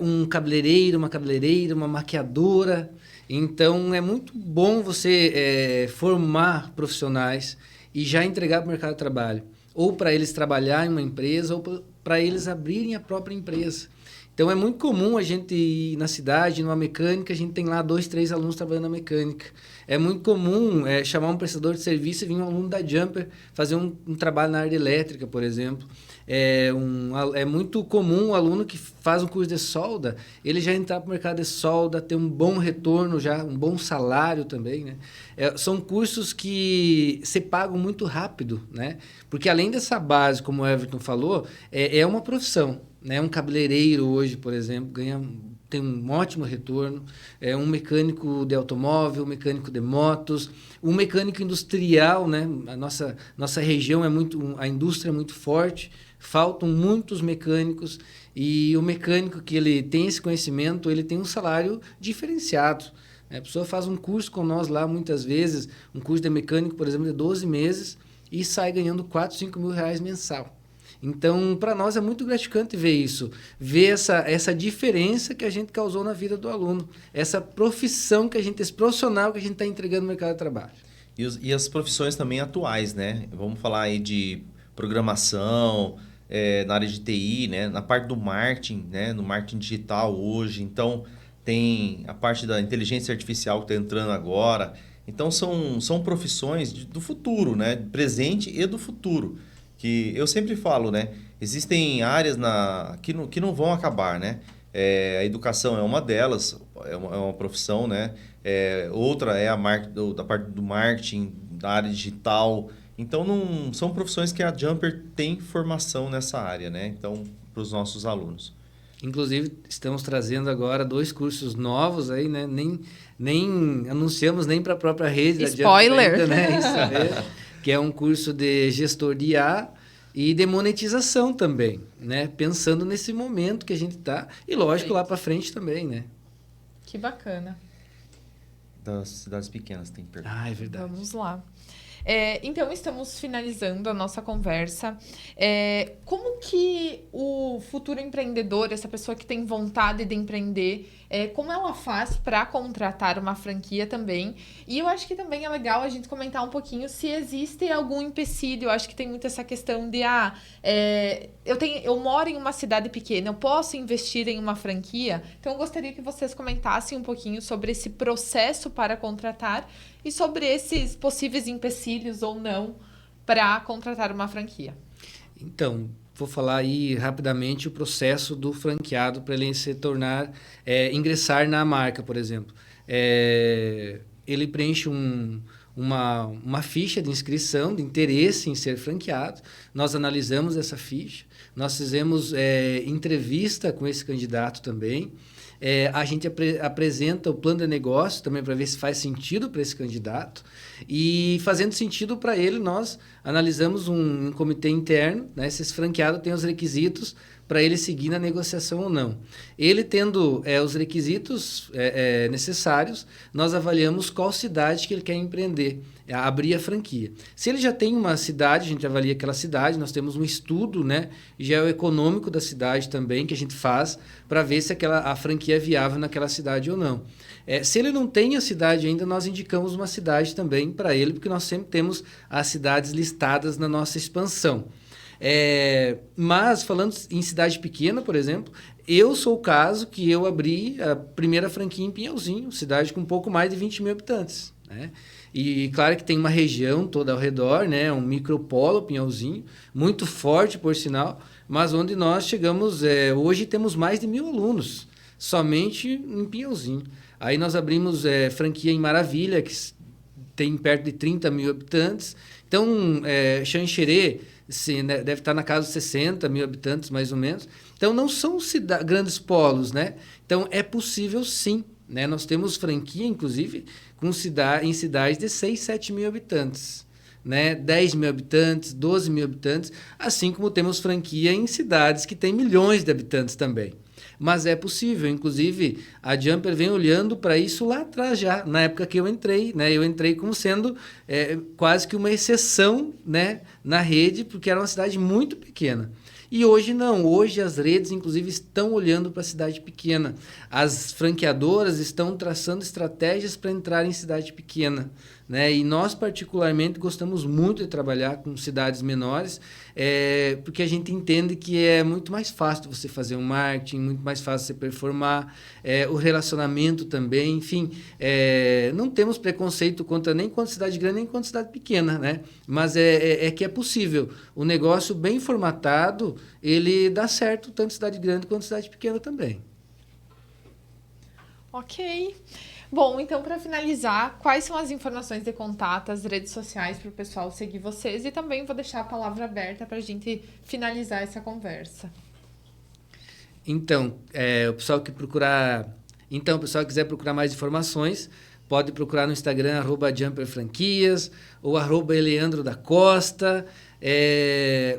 Speaker 2: um cabeleireiro, uma cabeleireira, uma maquiadora. Então, é muito bom você formar profissionais e já entregar para o mercado de trabalho. Ou para eles trabalharem em uma empresa, ou para eles abrirem a própria empresa. Então, é muito comum a gente ir na cidade, numa mecânica, a gente tem lá 2, 3 alunos trabalhando na mecânica. É muito comum chamar um prestador de serviço e vir um aluno da Jumper fazer um trabalho na área elétrica, por exemplo. É muito comum o aluno que faz um curso de solda, ele já entrar para o mercado de solda, ter um bom retorno, já um bom salário também, né? São cursos que se pagam muito rápido, né? Porque além dessa base, como o Everton falou, é uma profissão. Né? Um cabeleireiro hoje, por exemplo, tem um ótimo retorno. Um mecânico de automóvel, um mecânico de motos, um mecânico industrial, né? A nossa região a indústria é muito forte, faltam muitos mecânicos e o mecânico que ele tem esse conhecimento, ele tem um salário diferenciado. A pessoa faz um curso com nós lá, muitas vezes, um curso de mecânico, por exemplo, de 12 meses e sai ganhando 4, 5 mil reais mensal. Então, para nós é muito gratificante ver isso, ver essa diferença que a gente causou na vida do aluno, esse profissional que a gente está entregando no mercado de trabalho.
Speaker 3: E as profissões também atuais, né? Vamos falar aí de programação, na área de TI, né? Na parte do marketing, né? No marketing digital hoje. Então, tem a parte da inteligência artificial que está entrando agora. Então, são profissões do futuro, né? Presente e do futuro. Que eu sempre falo, né? Existem áreas que não vão acabar, né? A educação é uma delas, é uma profissão, né? Outra é da parte do marketing, da área digital. Então, não são profissões que a Jumper tem formação nessa área, né? Então, para os nossos alunos.
Speaker 2: Inclusive, estamos trazendo agora 2 cursos novos aí, né? Nem anunciamos nem para a própria rede da Jumper.
Speaker 1: Spoiler!
Speaker 2: Ainda, né? Isso mesmo. Que é um curso de gestor de IA e de monetização também, né? Pensando nesse momento que a gente está e, lógico, lá para frente também, né?
Speaker 1: Que bacana.
Speaker 3: Das cidades pequenas tem pergunta.
Speaker 2: É verdade.
Speaker 1: Vamos lá. Então, estamos finalizando a nossa conversa. Como que o futuro empreendedor, essa pessoa que tem vontade de empreender, como ela faz para contratar uma franquia também? E eu acho que também é legal a gente comentar um pouquinho se existe algum empecilho. Eu acho que tem muito essa questão de, eu moro em uma cidade pequena, eu posso investir em uma franquia? Então, eu gostaria que vocês comentassem um pouquinho sobre esse processo para contratar e sobre esses possíveis empecilhos ou não para contratar uma franquia?
Speaker 2: Então, vou falar aí rapidamente o processo do franqueado para ele se tornar, ingressar na marca, por exemplo. Ele preenche uma ficha de inscrição, de interesse em ser franqueado. Nós analisamos essa ficha, nós fizemos entrevista com esse candidato também. A gente apresenta o plano de negócio também para ver se faz sentido para esse candidato. E fazendo sentido para ele, nós analisamos um comitê interno, né, se esse franqueado tem os requisitos para ele seguir na negociação ou não. Ele tendo os requisitos necessários, nós avaliamos qual cidade que ele quer empreender, abrir a franquia. Se ele já tem uma cidade, a gente avalia aquela cidade, nós temos um estudo, né, geoeconômico da cidade também, que a gente faz para ver se a franquia é viável naquela cidade ou não. Se ele não tem a cidade ainda, nós indicamos uma cidade também para ele, porque nós sempre temos as cidades listadas na nossa expansão. Mas, falando em cidade pequena, por exemplo, eu sou o caso que eu abri a primeira franquia em Pinhalzinho, cidade com um pouco mais de 20 mil habitantes, né? E claro que tem uma região toda ao redor, né? Um micropolo, Pinhalzinho, muito forte, por sinal, mas onde nós chegamos, hoje temos mais de 1.000 alunos, somente em Pinhalzinho. Aí nós abrimos franquia em Maravilha, que tem perto de 30 mil habitantes. Então, Xanxerê, né, deve estar na casa de 60 mil habitantes, mais ou menos. Então, não são grandes polos, né? Então, é possível sim, né? Nós temos franquia, inclusive, em cidades de 6, 7 mil habitantes, né? 10 mil habitantes, 12 mil habitantes, assim como temos franquia em cidades que têm milhões de habitantes também. Mas é possível, inclusive a Jumper vem olhando para isso lá atrás já, na época que eu entrei, né? Eu entrei como sendo quase que uma exceção, né, na rede, porque era uma cidade muito pequena. E hoje não, hoje as redes inclusive estão olhando para a cidade pequena. As franqueadoras estão traçando estratégias para entrar em cidade pequena, né? E nós particularmente gostamos muito de trabalhar com cidades menores, porque a gente entende que é muito mais fácil você fazer um marketing, muito mais fácil você performar, o relacionamento também, enfim, não temos preconceito nem contra cidade grande nem contra cidade pequena, né? Mas que é possível. O negócio bem formatado, ele dá certo tanto cidade grande quanto cidade pequena também.
Speaker 1: Ok. Bom, então, para finalizar, quais são as informações de contato, as redes sociais para o pessoal seguir vocês? E também vou deixar a palavra aberta para a gente finalizar essa conversa.
Speaker 2: Então, o pessoal que quiser procurar mais informações, pode procurar no Instagram, @JumperFranquias, ou @Eleandro da Costa,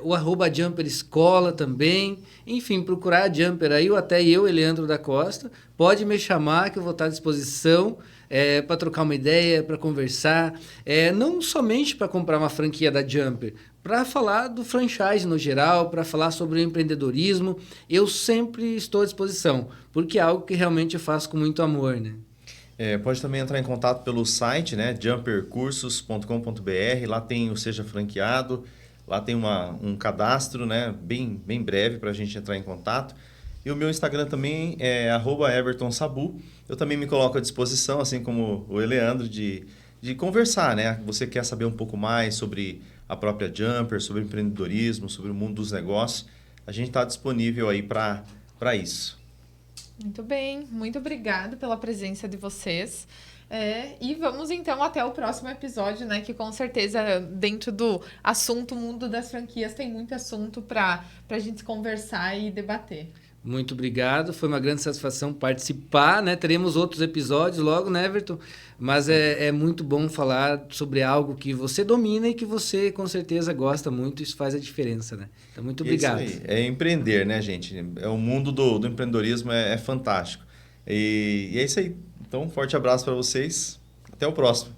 Speaker 2: o @Jumper Escola também. Enfim, procurar a Jumper aí, ou até eu, Eleandro da Costa. Pode me chamar, que eu vou estar à disposição para trocar uma ideia, para conversar. Não somente para comprar uma franquia da Jumper, para falar do franchise no geral, para falar sobre o empreendedorismo. Eu sempre estou à disposição, porque é algo que realmente eu faço com muito amor, né?
Speaker 3: Pode também entrar em contato pelo site, né, jumpercursos.com.br. Lá tem o Seja Franqueado, lá tem um cadastro, né, bem breve para a gente entrar em contato. E o meu Instagram também é @EvertonSabu. Eu também me coloco à disposição, assim como o Eleandro, de conversar, né? Você quer saber um pouco mais sobre a própria Jumper, sobre empreendedorismo, sobre o mundo dos negócios, a gente está disponível aí para isso.
Speaker 1: Muito bem, muito obrigada pela presença de vocês. E vamos então até o próximo episódio, né? Que com certeza dentro do assunto mundo das franquias tem muito assunto para a gente conversar e debater.
Speaker 2: Muito obrigado, foi uma grande satisfação participar, né? Teremos outros episódios logo, né, Everton? Mas é muito bom falar sobre algo que você domina e que você com certeza gosta muito, isso faz a diferença, né? Então, muito obrigado.
Speaker 3: Isso aí, empreender, né, gente? O mundo do empreendedorismo é fantástico. E é isso aí. Então, um forte abraço para vocês. Até o próximo.